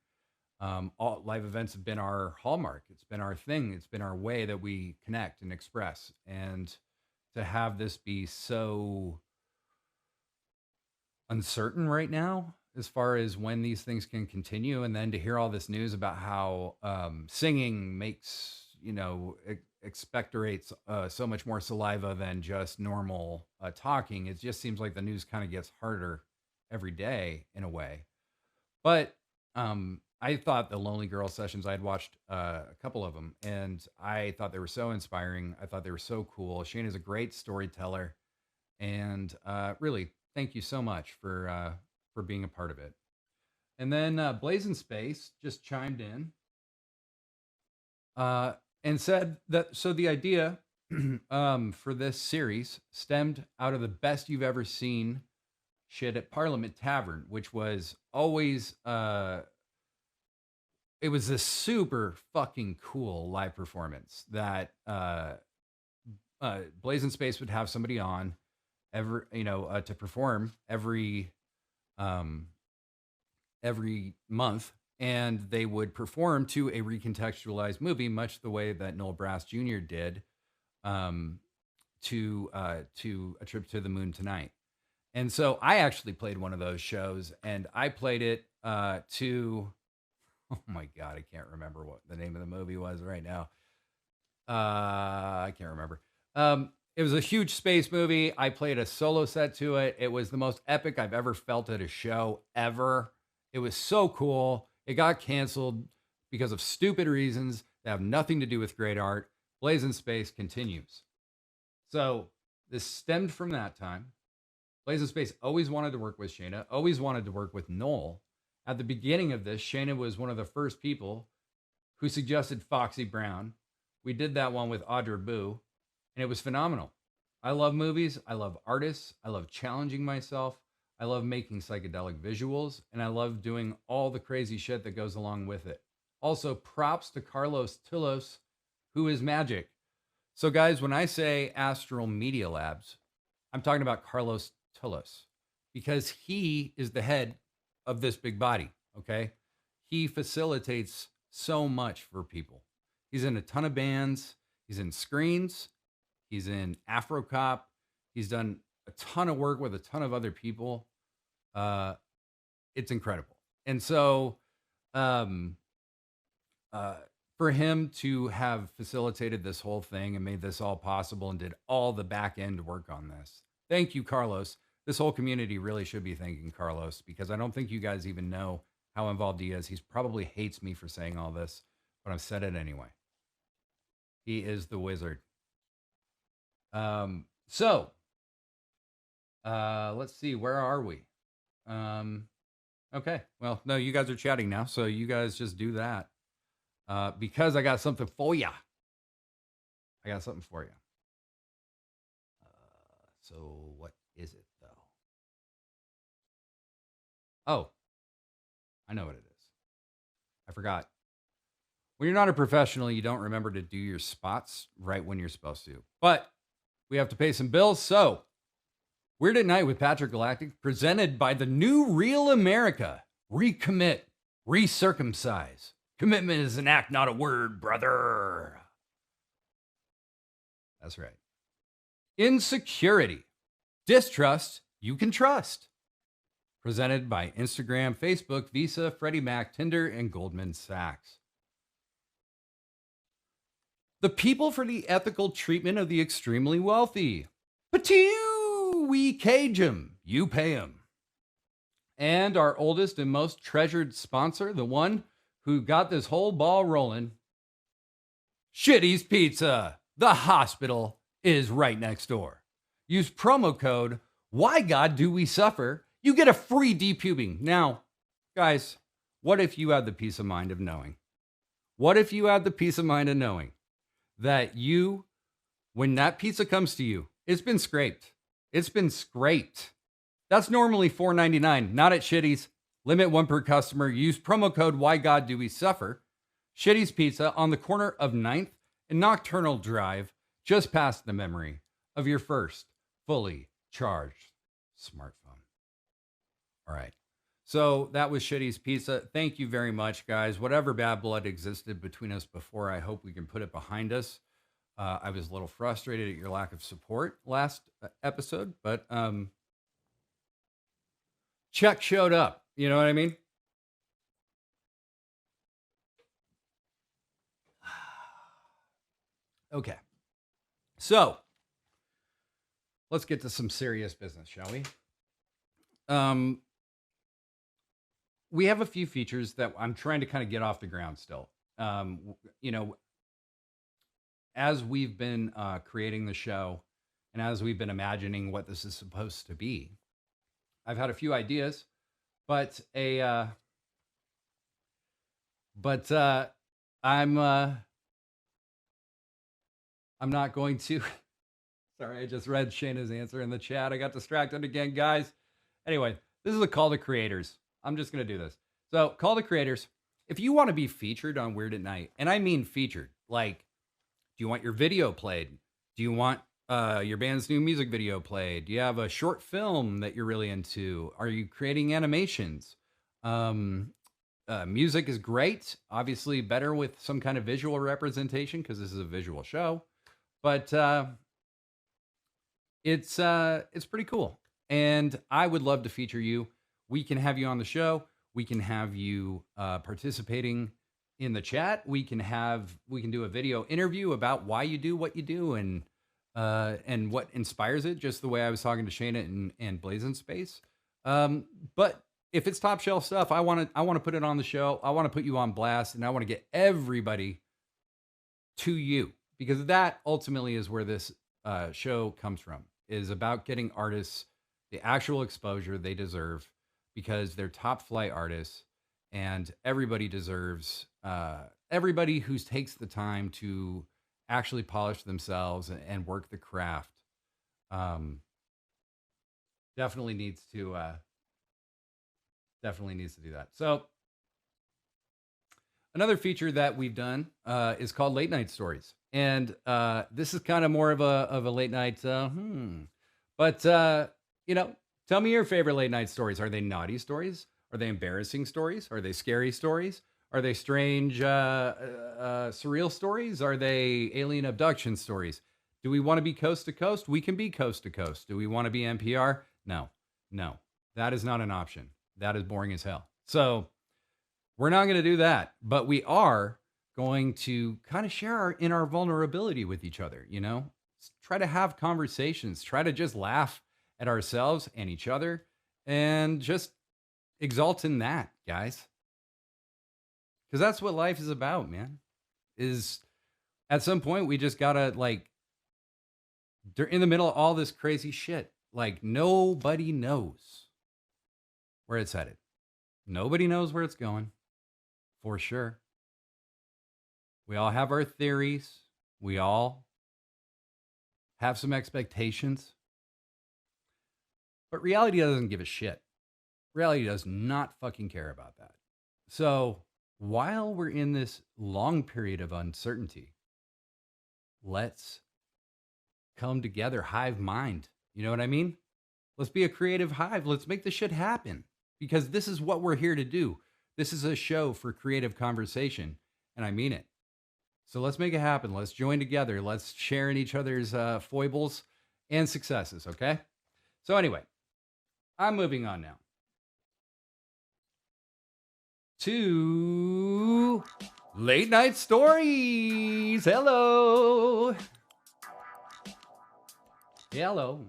all live events have been our hallmark. It's been our thing. It's been our way that we connect and express. And to have this be so uncertain right now, as far as when these things can continue, and then to hear all this news about how singing makes, expectorates so much more saliva than just normal talking. It just seems like the news kind of gets harder every day in a way. But I thought the Lonely Girl sessions, I had watched a couple of them, and I thought they were so inspiring. I thought they were so cool. Shane is a great storyteller, and really, thank you so much for being a part of it. And then blazinspace just chimed in and said that so the idea for this series stemmed out of the best you've ever seen shit at Parliament Tavern, which was always it was this super fucking cool live performance that blazinspace would have somebody on to perform every month, and they would perform to a recontextualized movie, much the way that Noel Jr. did to A Trip to the Moon Tonight. And so I actually played one of those shows, and I played it to, oh my God, I can't remember what the name of the movie was right now. I can't remember. It was a huge space movie. I played a solo set to it. It was the most epic I've ever felt at a show ever. It was so cool. It got canceled because of stupid reasons that have nothing to do with great art. Blazinspace continues. So this stemmed from that time. Blazinspace always wanted to work with Shaina, always wanted to work with Noel. At the beginning of this, Shaina was one of the first people who suggested Foxy Brown. We did that one with Audra Boo, and it was phenomenal. I love movies. I love artists. I love challenging myself. I love making psychedelic visuals, and I love doing all the crazy shit that goes along with it. Also, props to Carlos Tillos, who is magic. So, guys, when I say Astral Media Labs, I'm talking about Carlos Tillos because he is the head of this big body, okay? He facilitates so much for people. He's in a ton of bands. He's in Screens. He's in Afrocop. He's done a ton of work with a ton of other people. It's incredible. And so for him to have facilitated this whole thing and made this all possible and did all the back end work on this. Thank you, Carlos. This whole community really should be thanking Carlos because I don't think you guys even know how involved he is. He probably hates me for saying all this, but I've said it anyway. He is the wizard. So let's see, where are we? Okay, well, no, you guys are chatting now, so you guys just do that. Because I got something for you. So what is it, though? Oh, I know what it is. I forgot. When you're not a professional, you don't remember to do your spots right when you're supposed to. But we have to pay some bills, so Weird at Night with Patrick Galactic, presented by the New Real America. Recommit, recircumcise. Commitment is an act, not a word, brother. That's right. Insecurity. Distrust you can trust. Presented by Instagram, Facebook, Visa, Freddie Mac, Tinder, and Goldman Sachs. The People for the Ethical Treatment of the Extremely Wealthy. Patiu, we cage 'em, you pay 'em. And our oldest and most treasured sponsor, the one who got this whole ball rolling, Shitty's Pizza. The hospital is right next door. Use promo code Why God Do We Suffer? You get a free depubing. Now, guys, what if you had the peace of mind of knowing? What if you had the peace of mind of knowing that you, when that pizza comes to you, it's been scraped. It's been scraped. That's normally $4.99, not at Shitty's. Limit one per customer. Use promo code Why God Do We Suffer? Shitty's Pizza on the corner of 9th and Nocturnal Drive, just past the memory of your first fully charged smartphone. All right. So that was Shitty's Pizza. Thank you very much, guys. Whatever bad blood existed between us before, I hope we can put it behind us. I was a little frustrated at your lack of support last episode, but check showed up. You know what I mean? Okay. So let's get to some serious business, shall we? We have a few features that I'm trying to kind of get off the ground still. You know, as we've been creating the show and as we've been imagining what this is supposed to be, I've had a few ideas, but I'm not going to. Sorry, I just read Shaina's answer in the chat. I got distracted again, guys. Anyway, this is a call to creators. I'm just going to do this. So, call to creators. If you want to be featured on Weird at Night, and I mean featured, like, do you want your video played? Do you want your band's new music video played? Do you have a short film that you're really into? Are you creating animations? Music is great. Obviously, better with some kind of visual representation because this is a visual show. But it's pretty cool. And I would love to feature you. We can have you on the show. We can have you participating in the chat. We can do a video interview about why you do what you do and and what inspires it, just the way I was talking to Shaina and blazinspace. But if it's top shelf stuff, I want to put it on the show. I want to put you on blast, and I want to get everybody to you, because that ultimately is where this show comes from, is about getting artists the actual exposure they deserve, because they're top flight artists, and everybody deserves, everybody who takes the time to actually polish themselves and work the craft, definitely needs to do that. So another feature that we've done is called Late Night Stories. And this is kind of more of a late night, but you know, tell me your favorite late night stories. Are they naughty stories? Are they embarrassing stories? Are they scary stories? Are they strange, surreal stories? Are they alien abduction stories? Do we want to be coast to coast? We can be coast to coast. Do we want to be NPR? No, that is not an option. That is boring as hell. So we're not going to do that, but we are going to kind of share in our vulnerability with each other, you know, try to have conversations, try to just laugh at ourselves and each other, and just exalt in that, guys. Because that's what life is about, man. Is at some point we just gotta, like, in the middle of all this crazy shit, like, nobody knows where it's headed. Nobody knows where it's going, for sure. We all have our theories. We all have some expectations. But reality doesn't give a shit. Reality does not fucking care about that. So while we're in this long period of uncertainty, let's come together, hive mind. You know what I mean? Let's be a creative hive. Let's make this shit happen, because this is what we're here to do. This is a show for creative conversation, and I mean it. So let's make it happen. Let's join together. Let's share in each other's foibles and successes, okay? So anyway, I'm moving on now to Late Night Stories. Hello. Hello.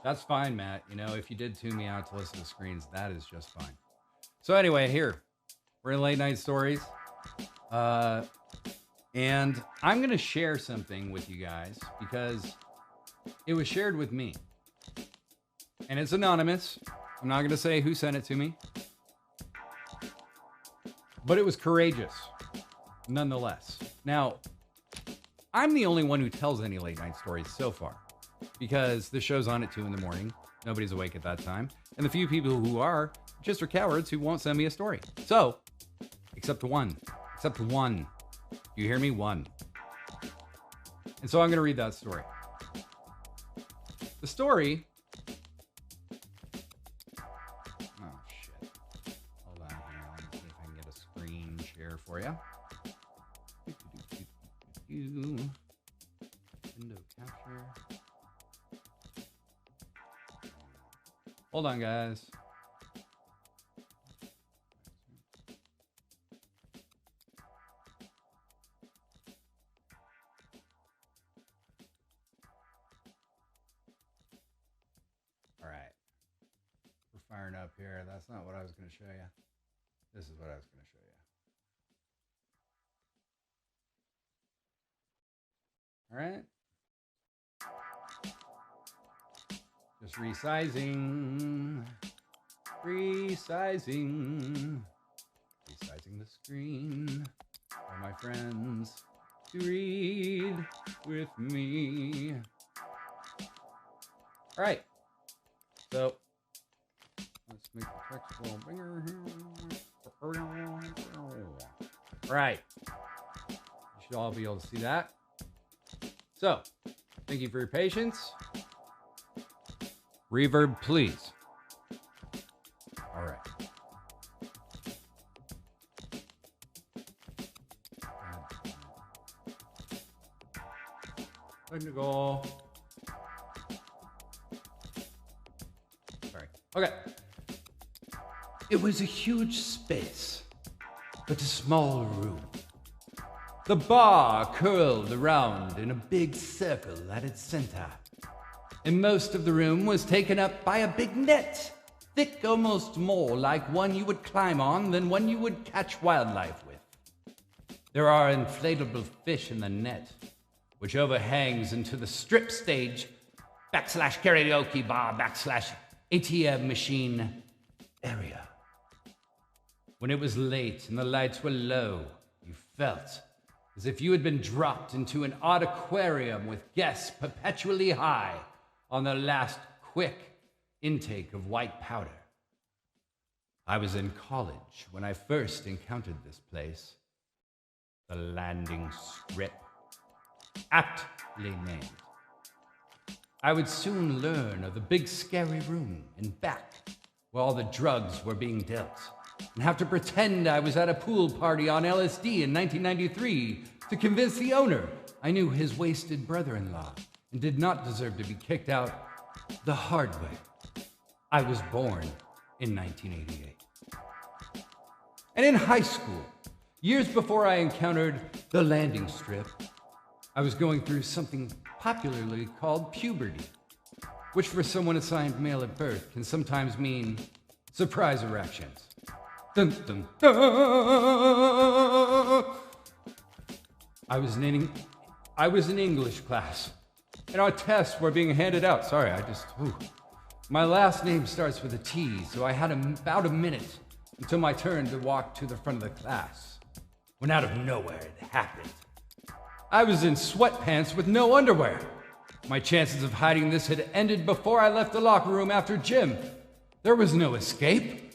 That's fine, Matt. You know, if you did tune me out to listen to screens, that is just fine. So anyway, here, we're in Late Night Stories. And I'm going to share something with you guys because it was shared with me. And it's anonymous. I'm not going to say who sent it to me. But it was courageous, nonetheless. Now, I'm the only one who tells any late night stories so far, because the show's on at 2 in the morning. Nobody's awake at that time. And the few people who are just are cowards who won't send me a story. So, except one. You hear me? One. And so I'm going to read that story. The story... Oh, shit. Hold on here. Let me see if I can get a screen share for you. Window capture. Hold on, guys. All right. We're firing up here. That's not what I was going to show you. This is what I was going to show you. All right. Just resizing the screen for my friends to read with me. All right, so let's make the text a little bigger here. All right, you should all be able to see that. So, thank you for your patience. Reverb, please. All right. Technical. Sorry. Okay. It was a huge space but a small room. The bar curled around in a big circle at its center, and most of the room was taken up by a big net, thick almost more like one you would climb on than one you would catch wildlife with. There are inflatable fish in the net, which overhangs into the strip stage / karaoke bar / ATM machine area. When it was late and the lights were low, you felt as if you had been dropped into an odd aquarium with guests perpetually high on their last quick intake of white powder. I was in college when I first encountered this place, the landing strip, aptly named. I would soon learn of the big scary room and back where all the drugs were being dealt, and have to pretend I was at a pool party on LSD in 1993 to convince the owner I knew his wasted brother-in-law and did not deserve to be kicked out the hard way. I was born in 1988. And in high school, years before I encountered the landing strip, I was going through something popularly called puberty, which for someone assigned male at birth can sometimes mean surprise erections. Dun, dun, dun. I was in English class, and our tests were being handed out. Sorry, my last name starts with a T, so I had about a minute until my turn to walk to the front of the class, when out of nowhere it happened. I was in sweatpants with no underwear. My chances of hiding this had ended before I left the locker room after gym. There was no escape.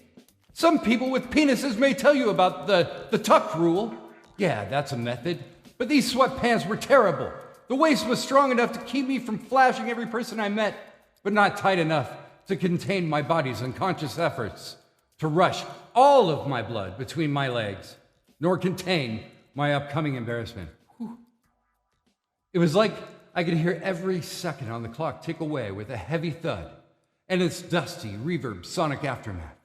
Some people with penises may tell you about the tuck rule. Yeah, that's a method. But these sweatpants were terrible. The waist was strong enough to keep me from flashing every person I met, but not tight enough to contain my body's unconscious efforts to rush all of my blood between my legs, nor contain my upcoming embarrassment. Whew. It was like I could hear every second on the clock tick away with a heavy thud and its dusty reverb sonic aftermath.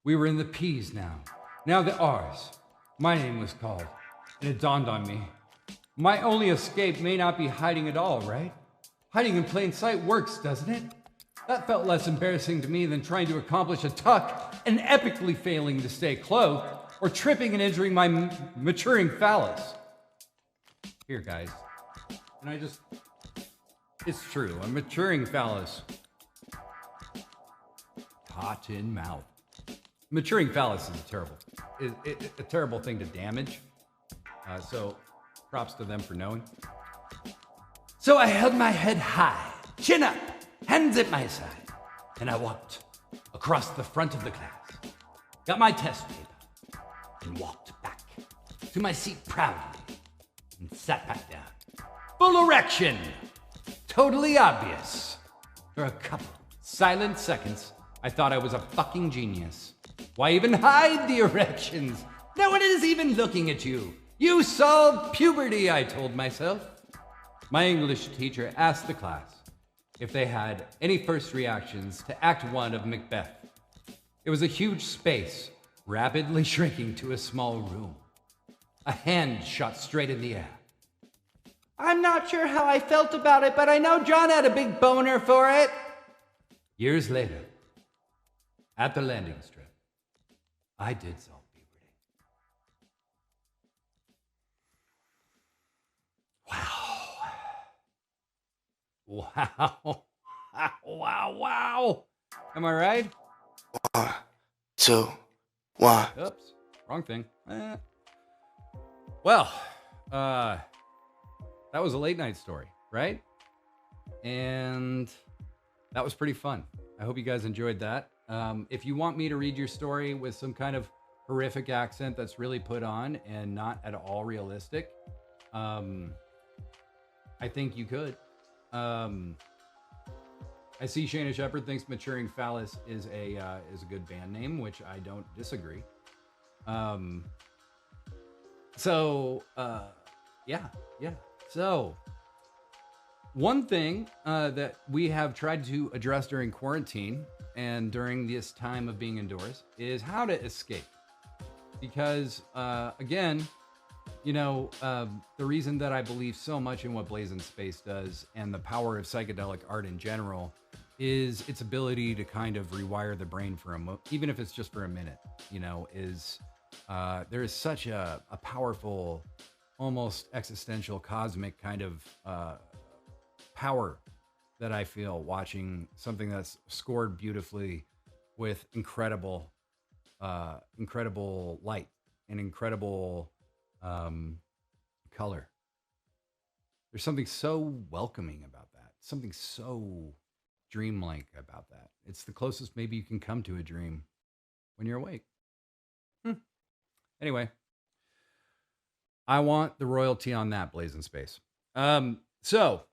We were in the P's now the R's. My name was called, and it dawned on me. My only escape may not be hiding at all, right? Hiding in plain sight works, doesn't it? That felt less embarrassing to me than trying to accomplish a tuck and epically failing to stay clothed, or tripping and injuring my maturing phallus. Here, guys. And it's true, a maturing phallus. Hot in mouth. Maturing phallus is a terrible thing to damage. So props to them for knowing. So I held my head high, chin up, hands at my side, and I walked across the front of the class, got my test paper, and walked back to my seat proudly, and sat back down. Full erection! Totally obvious. For a couple silent seconds, I thought I was a fucking genius. Why even hide the erections? No one is even looking at you. You solved puberty, I told myself. My English teacher asked the class if they had any first reactions to Act 1 of Macbeth. It was a huge space, rapidly shrinking to a small room. A hand shot straight in the air. I'm not sure how I felt about it, but I know John had a big boner for it. Years later, at the landing strip, I did solve puberty. Wow. Wow. Am I right? 1, 2, 1. Oops, wrong thing. Well, that was a late night story, right? And that was pretty fun. I hope you guys enjoyed that. If you want me to read your story with some kind of horrific accent that's really put on and not at all realistic, I think you could. I see Shaina Shepherd thinks Maturing Phallus is a good band name, which I don't disagree. Yeah. So, one thing that we have tried to address during quarantine and during this time of being indoors is how to escape. because again, you know, the reason that I believe so much in what blazinspace does and the power of psychedelic art in general is its ability to kind of rewire the brain for even if it's just for a minute, you know, is there is such a powerful, almost existential, cosmic kind of power that I feel watching something that's scored beautifully with incredible light and incredible color. There's something so welcoming about that. Something so dreamlike about that. It's the closest maybe you can come to a dream when you're awake. Anyway, I want the royalty on that, blazinspace. So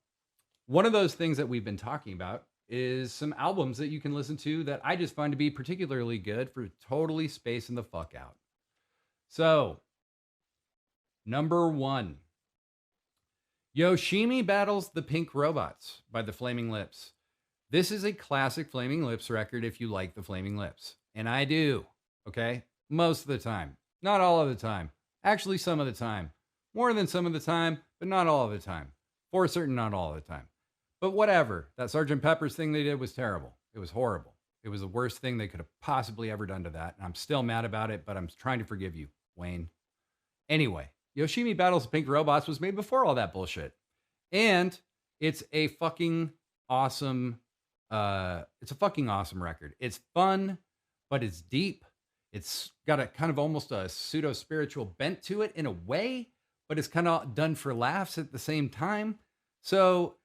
one of those things that we've been talking about is some albums that you can listen to that I just find to be particularly good for totally spacing the fuck out. So, number 1, Yoshimi Battles the Pink Robots by the Flaming Lips. This is a classic Flaming Lips record if you like the Flaming Lips. And I do, okay? Most of the time. Not all of the time. Actually, some of the time. More than some of the time, but not all of the time. For certain, not all of the time. But whatever. That Sgt. Pepper's thing they did was terrible. It was horrible. It was the worst thing they could have possibly ever done to that. And I'm still mad about it, but I'm trying to forgive you, Wayne. Anyway, Yoshimi Battles the Pink Robots was made before all that bullshit. And it's a fucking awesome record. It's fun, but it's deep. It's got a kind of almost a pseudo-spiritual bent to it in a way, but it's kind of done for laughs at the same time. So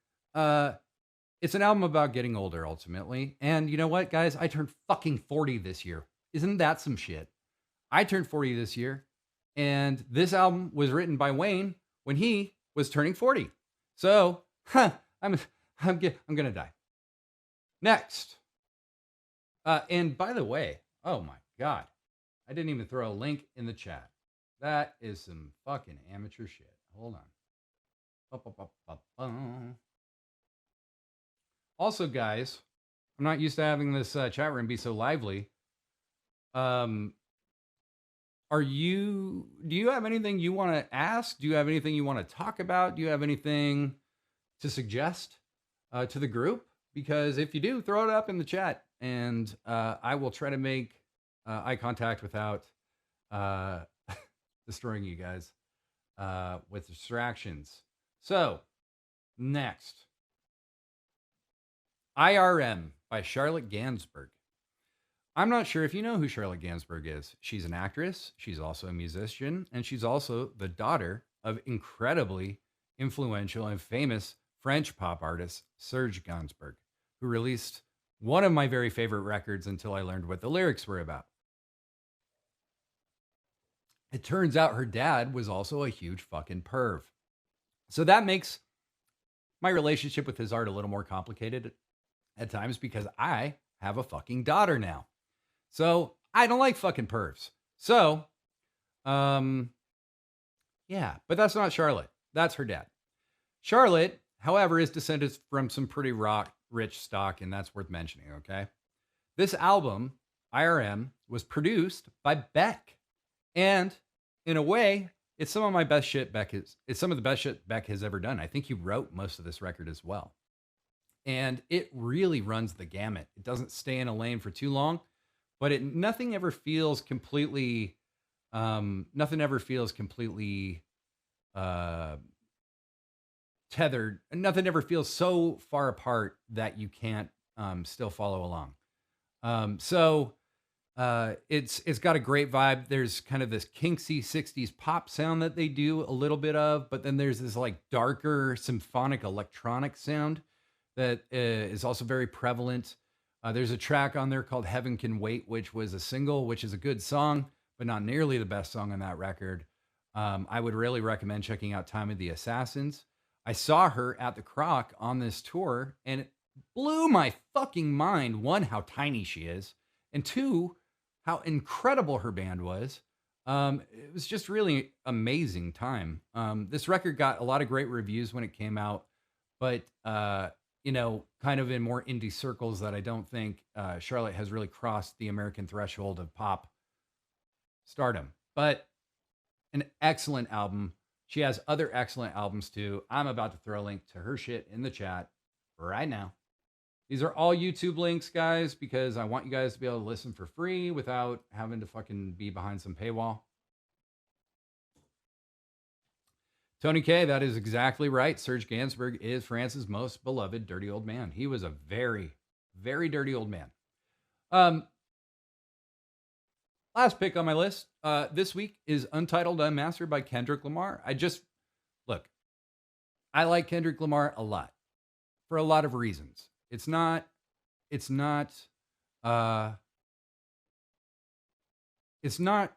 it's an album about getting older, ultimately. And you know what, guys? I turned fucking 40 this year. Isn't that some shit? I turned 40 this year, and this album was written by Wayne when he was turning 40. So, I'm gonna die. Next. And by the way, oh my God, I didn't even throw a link in the chat. That is some fucking amateur shit. Hold on. Also, guys, I'm not used to having this chat room be so lively. Do you have anything you want to ask? Do you have anything you want to talk about? Do you have anything to suggest to the group? Because if you do, throw it up in the chat, and I will try to make eye contact without destroying you guys with distractions. So, next. IRM by Charlotte Gainsbourg. I'm not sure if you know who Charlotte Gainsbourg is. She's an actress, she's also a musician, and she's also the daughter of incredibly influential and famous French pop artist Serge Gainsbourg, who released one of my very favorite records until I learned what the lyrics were about. It turns out her dad was also a huge fucking perv. So that makes my relationship with his art a little more complicated at times because I have a fucking daughter now. So I don't like fucking pervs. So, yeah, but that's not Charlotte. That's her dad. Charlotte, however, is descended from some pretty rich stock, and that's worth mentioning, okay? This album, IRM, was produced by Beck. And in a way, it's some of my best shit Beck is. It's some of the best shit Beck has ever done. I think he wrote most of this record as well. And it really runs the gamut. It doesn't stay in a lane for too long, but nothing ever feels completely tethered. Nothing ever feels so far apart that you can't still follow along. It's got a great vibe. There's kind of this kinksy 60s pop sound that they do a little bit of, but then there's this like darker symphonic electronic sound that is also very prevalent. There's a track on there called Heaven Can Wait, which was a single, which is a good song, but not nearly the best song on that record. I would really recommend checking out Time of the Assassins. I saw her at the Croc on this tour, and it blew my fucking mind. One, how tiny she is, and two, how incredible her band was. It was just really amazing time. This record got a lot of great reviews when it came out, but kind of in more indie circles that I don't think Charlotte has really crossed the American threshold of pop stardom. But an excellent album. She has other excellent albums too. I'm about to throw a link to her shit in the chat right now. These are all YouTube links, guys, because I want you guys to be able to listen for free without having to fucking be behind some paywall. Tony K, that is exactly right. Serge Gainsbourg is France's most beloved dirty old man. He was a very, very dirty old man. Last pick on my list this week is Untitled Unmastered by Kendrick Lamar. I like Kendrick Lamar a lot for a lot of reasons. It's not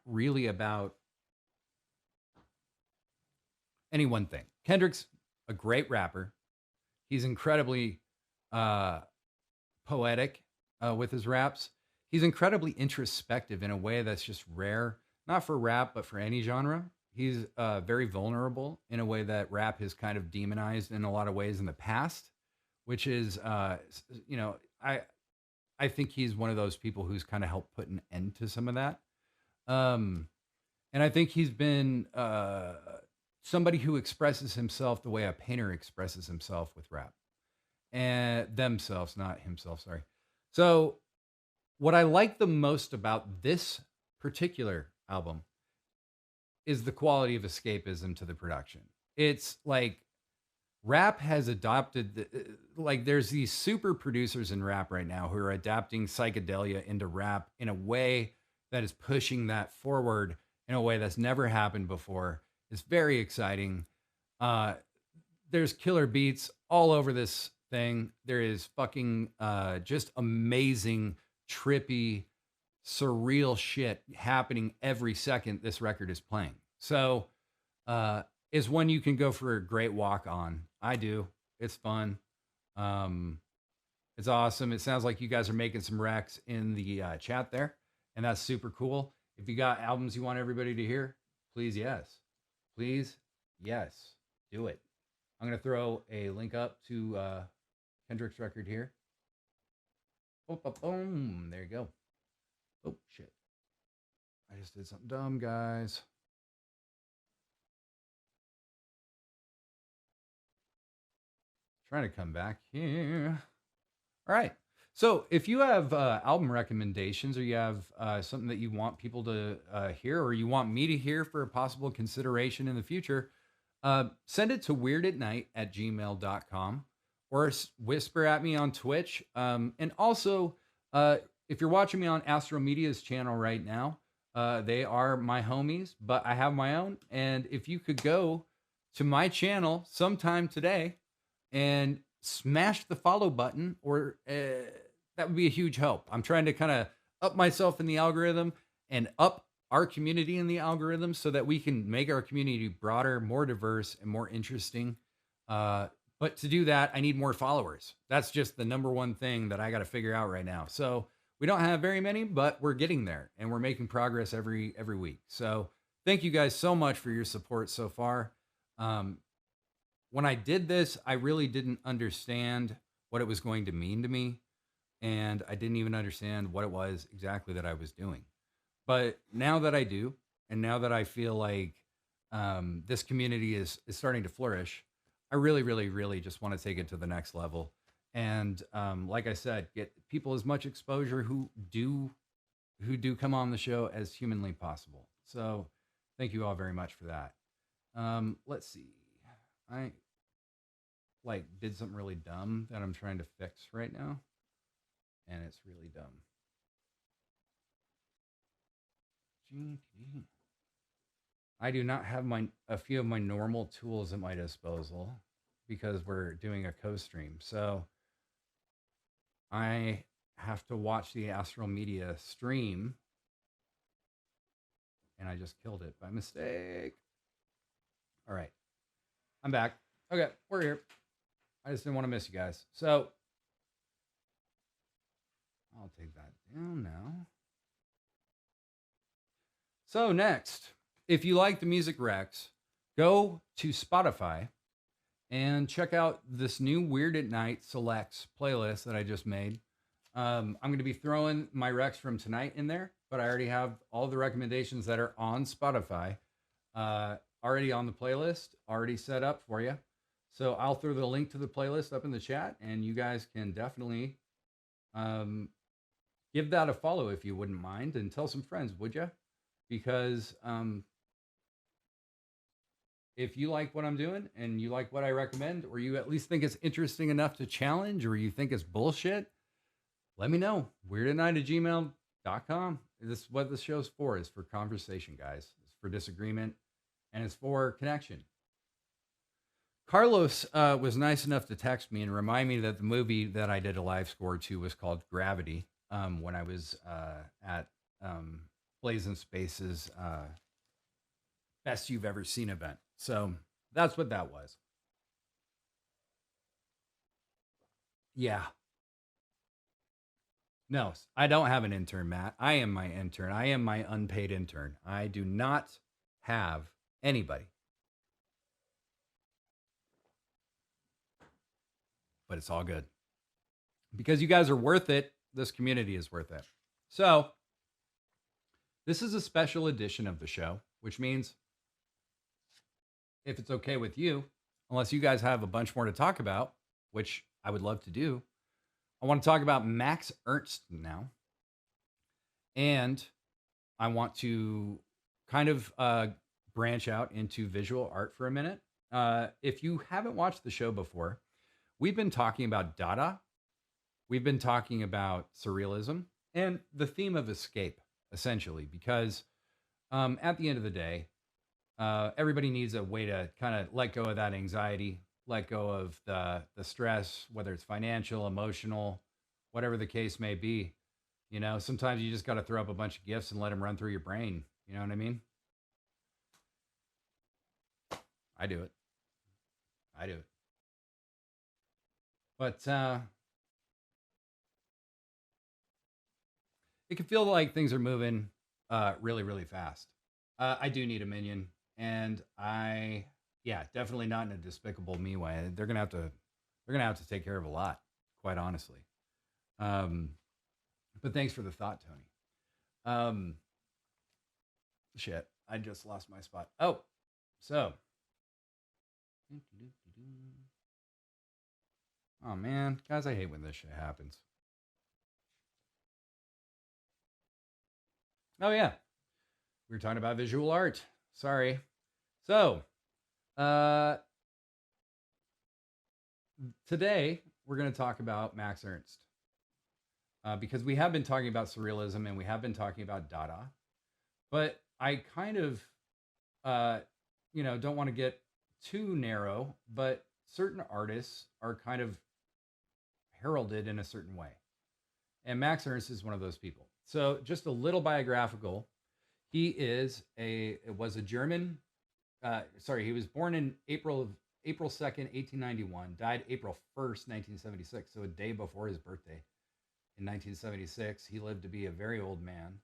really about any one thing. Kendrick's a great rapper. He's incredibly poetic with his raps. He's incredibly introspective in a way that's just rare, not for rap, but for any genre. He's very vulnerable in a way that rap has kind of demonized in a lot of ways in the past, which is, I think he's one of those people who's kind of helped put an end to some of that. And I think he's been somebody who expresses himself the way a painter expresses himself with rap. And themselves, not himself, sorry. So what I like the most about this particular album is the quality of escapism to the production. It's like rap has adopted, there's these super producers in rap right now who are adapting psychedelia into rap in a way that is pushing that forward in a way that's never happened before. It's very exciting. There's killer beats all over this thing. There is fucking just amazing, trippy, surreal shit happening every second this record is playing. So is one you can go for a great walk on. I do. It's fun. It's awesome. It sounds like you guys are making some recs in the chat there, and that's super cool. If you got albums you want everybody to hear, please yes. Please yes. Do it. I'm going to throw a link up to Kendrick's record here. Boom. There you go. Oh, shit. I just did something dumb, guys. Trying to come back here. All right. So if you have album recommendations, or you have something that you want people to hear, or you want me to hear for a possible consideration in the future, send it to weirdatnight@gmail.com, or whisper at me on Twitch. And also, if you're watching me on Astral Media's channel right now, they are my homies, but I have my own. And if you could go to my channel sometime today and smash the follow button, or that would be a huge help. I'm trying to kind of up myself in the algorithm and up our community in the algorithm so that we can make our community broader, more diverse, and more interesting. But to do that, I need more followers. That's just the number one thing that I got to figure out right now. So we don't have very many, but we're getting there, and we're making progress every week. So thank you guys so much for your support so far. When I did this, I really didn't understand what it was going to mean to me, and I didn't even understand what it was exactly that I was doing. But now that I do, and now that I feel like this community is starting to flourish, I really just want to take it to the next level. And like I said, get people as much exposure who do come on the show as humanly possible. So thank you all very much for that. Let's see. I did something really dumb that I'm trying to fix right now, and it's really dumb. I do not have a few of my normal tools at my disposal because we're doing a co-stream. So I have to watch the Astral Media stream, and I just killed it by mistake. All right. I'm back. Okay, we're here. I just didn't want to miss you guys. So I'll take that down now. So next, if you like the music Rex, go to Spotify and check out this new Weird at Night Selects playlist that I just made. I'm going to be throwing my Rex from tonight in there, but I already have all the recommendations that are on Spotify already on the playlist, already set up for you. So I'll throw the link to the playlist up in the chat, and you guys can definitely give that a follow if you wouldn't mind, and tell some friends, would you? Because if you like what I'm doing and you like what I recommend, or you at least think it's interesting enough to challenge, or you think it's bullshit, let me know. weirdandnight@gmail.com. This is what the show's for, is for conversation, guys. It's for disagreement, and it's for connection. Carlos was nice enough to text me and remind me that the movie that I did a live score to was called Gravity, when I was at Blazinspace's Best You've Ever Seen event. So that's what that was. Yeah. No, I don't have an intern, Matt. I am my intern. I am my unpaid intern. I do not have anybody. But it's all good. Because you guys are worth it. This community is worth it. So this is a special edition of the show, which means, if it's okay with you, unless you guys have a bunch more to talk about, which I would love to do, I want to talk about Max Ernst now. And I want to kind of branch out into visual art for a minute. If you haven't watched the show before, we've been talking about Dada. We've been talking about surrealism and the theme of escape, essentially, because at the end of the day, everybody needs a way to kind of let go of that anxiety, let go of the stress, whether it's financial, emotional, whatever the case may be. You know, sometimes you just got to throw up a bunch of gifts and let them run through your brain. You know what I mean? I do it. But it can feel like things are moving really, really fast. I do need a minion, and definitely not in a Despicable Me way. They're gonna have to take care of a lot, quite honestly. But thanks for the thought, Tony. Shit, I just lost my spot. Oh, so. Oh man, guys, I hate when this shit happens. Oh yeah, we were talking about visual art. Sorry. So, today we're going to talk about Max Ernst, because we have been talking about surrealism and we have been talking about Dada, but I kind of, don't want to get too narrow, but certain artists are kind of heralded in a certain way. And Max Ernst is one of those people. So just a little biographical. He was a German, he was born in April 2nd, 1891, died April 1st, 1976. So a day before his birthday in 1976. He lived to be a very old man.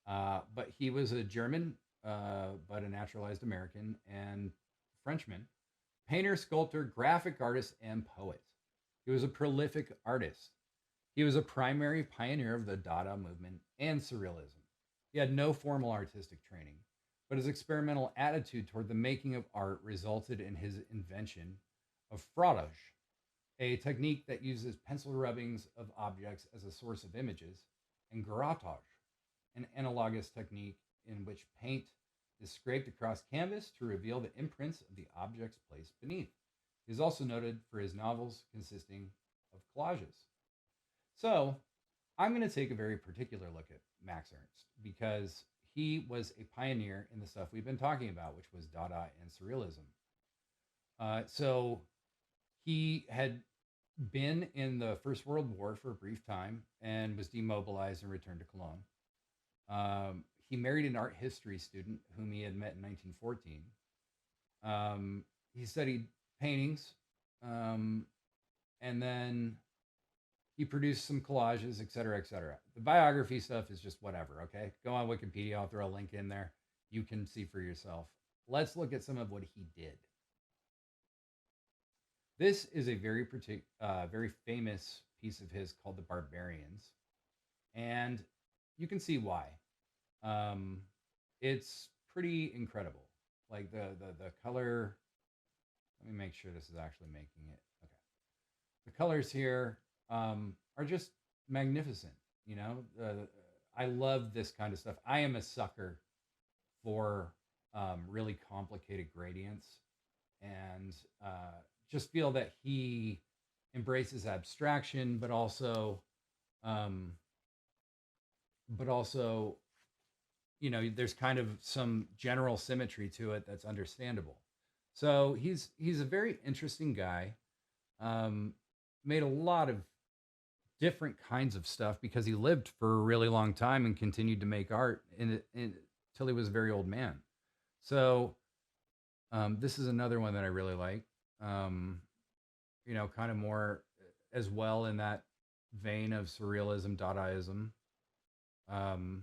But he was a German, but a naturalized American and Frenchman, painter, sculptor, graphic artist, and poet. He was a prolific artist. He was a primary pioneer of the Dada movement and surrealism. He had no formal artistic training, but his experimental attitude toward the making of art resulted in his invention of frottage, a technique that uses pencil rubbings of objects as a source of images, and grattage, an analogous technique in which paint is scraped across canvas to reveal the imprints of the objects placed beneath. He is also noted for his novels consisting of collages. So, I'm going to take a very particular look at Max Ernst because he was a pioneer in the stuff we've been talking about, which was Dada and surrealism. So, he had been in the First World War for a brief time and was demobilized and returned to Cologne. He married an art history student whom he had met in 1914. He studied paintings, and then he produced some collages, etc., etc. The biography stuff is just whatever, okay? Go on Wikipedia. I'll throw a link in there. You can see for yourself. Let's look at some of what he did. This is a very famous piece of his called The Barbarians. And you can see why. It's pretty incredible. Like the color. Let me make sure this is actually making it. Okay. The colors here are just magnificent. You know, I love this kind of stuff. I am a sucker for really complicated gradients, and just feel that he embraces abstraction, but also, but also, you know, there's kind of some general symmetry to it that's understandable. So he's a very interesting guy. Made a lot of different kinds of stuff because he lived for a really long time and continued to make art until he was a very old man. So this is another one that I really like. You know, kind of more as well in that vein of surrealism, Dadaism. Let me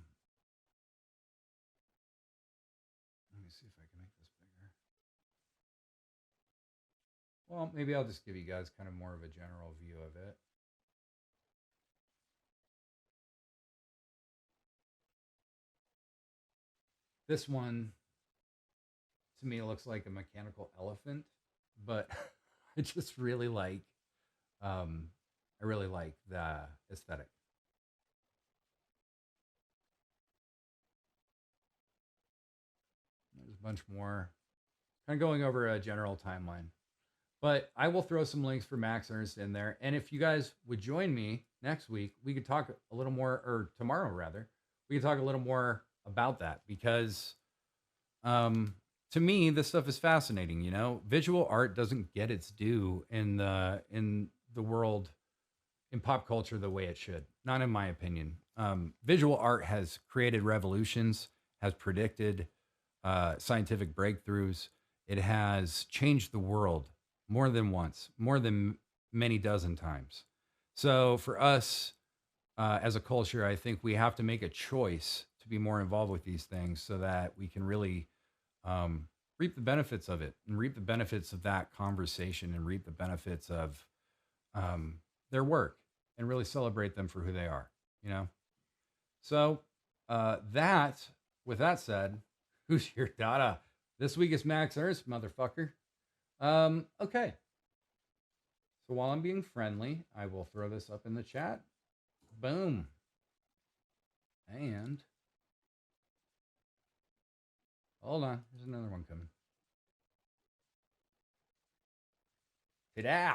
see if I can make this bigger. Well, maybe I'll just give you guys kind of more of a general view of it. This one, to me, it looks like a mechanical elephant, but I just really like, I really like the aesthetic. There's a bunch more, kind of going over a general timeline. But I will throw some links for Max Ernst in there. And if you guys would join me next week, we could talk a little more, or tomorrow rather, we could talk a little more about that, because to me, this stuff is fascinating. You know, visual art doesn't get its due in the world, in pop culture, the way it should. Not in my opinion. Visual art has created revolutions, has predicted scientific breakthroughs. It has changed the world more than once, more than many dozen times. So for us as a culture, I think we have to make a choice to be more involved with these things so that we can really reap the benefits of it, and reap the benefits of that conversation, and reap the benefits of their work, and really celebrate them for who they are, you know? So with that said, who's your Dada? This week is Max Ernst, motherfucker. Okay. So while I'm being friendly, I will throw this up in the chat. Boom. And hold on, there's another one coming. Ta-da!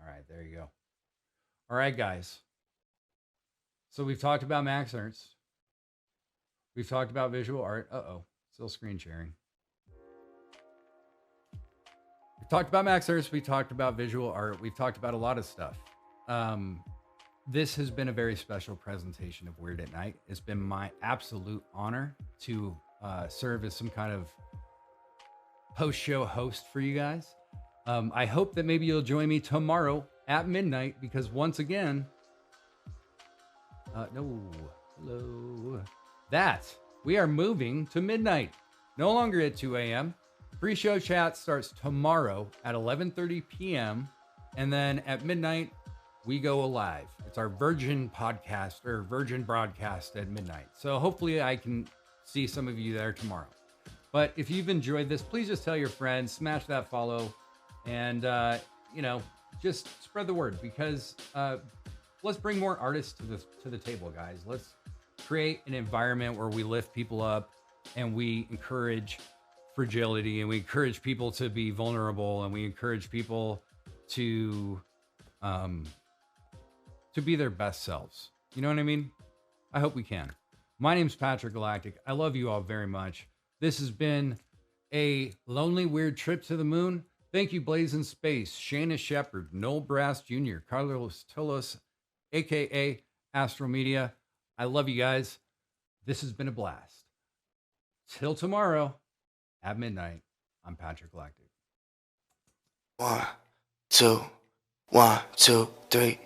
All right, there you go. All right, guys. So we've talked about Max Ernst. We've talked about visual art. Uh-oh, still screen sharing. We've talked about Max Ernst. We talked about visual art. We've talked about a lot of stuff. This has been a very special presentation of Weird at Night. It's been my absolute honor to serve as some kind of post-show host for you guys. I hope that maybe you'll join me tomorrow at midnight, because once again, we are moving to midnight, no longer at 2 a.m. Pre-show chat starts tomorrow at 11:30 p.m. And then at midnight, we go live. It's our Virgin podcast, or Virgin broadcast at midnight. So hopefully I can see some of you there tomorrow. But if you've enjoyed this, please just tell your friends, smash that follow, and you know, just spread the word, because let's bring more artists to the table, guys. Let's create an environment where we lift people up, and we encourage fragility, and we encourage people to be vulnerable, and we encourage people to be their best selves. You know what I mean? I hope we can. My name's Patrick Galactic. I love you all very much. This has been a lonely, weird trip to the moon. Thank you, blazinspace, Shaina Shepherd, Noel Brass Jr., Carlos Tillos, aka Astral Media. I love you guys. This has been a blast. Till tomorrow at midnight, I'm Patrick Galactic. 1, 2, 1, 2, 3.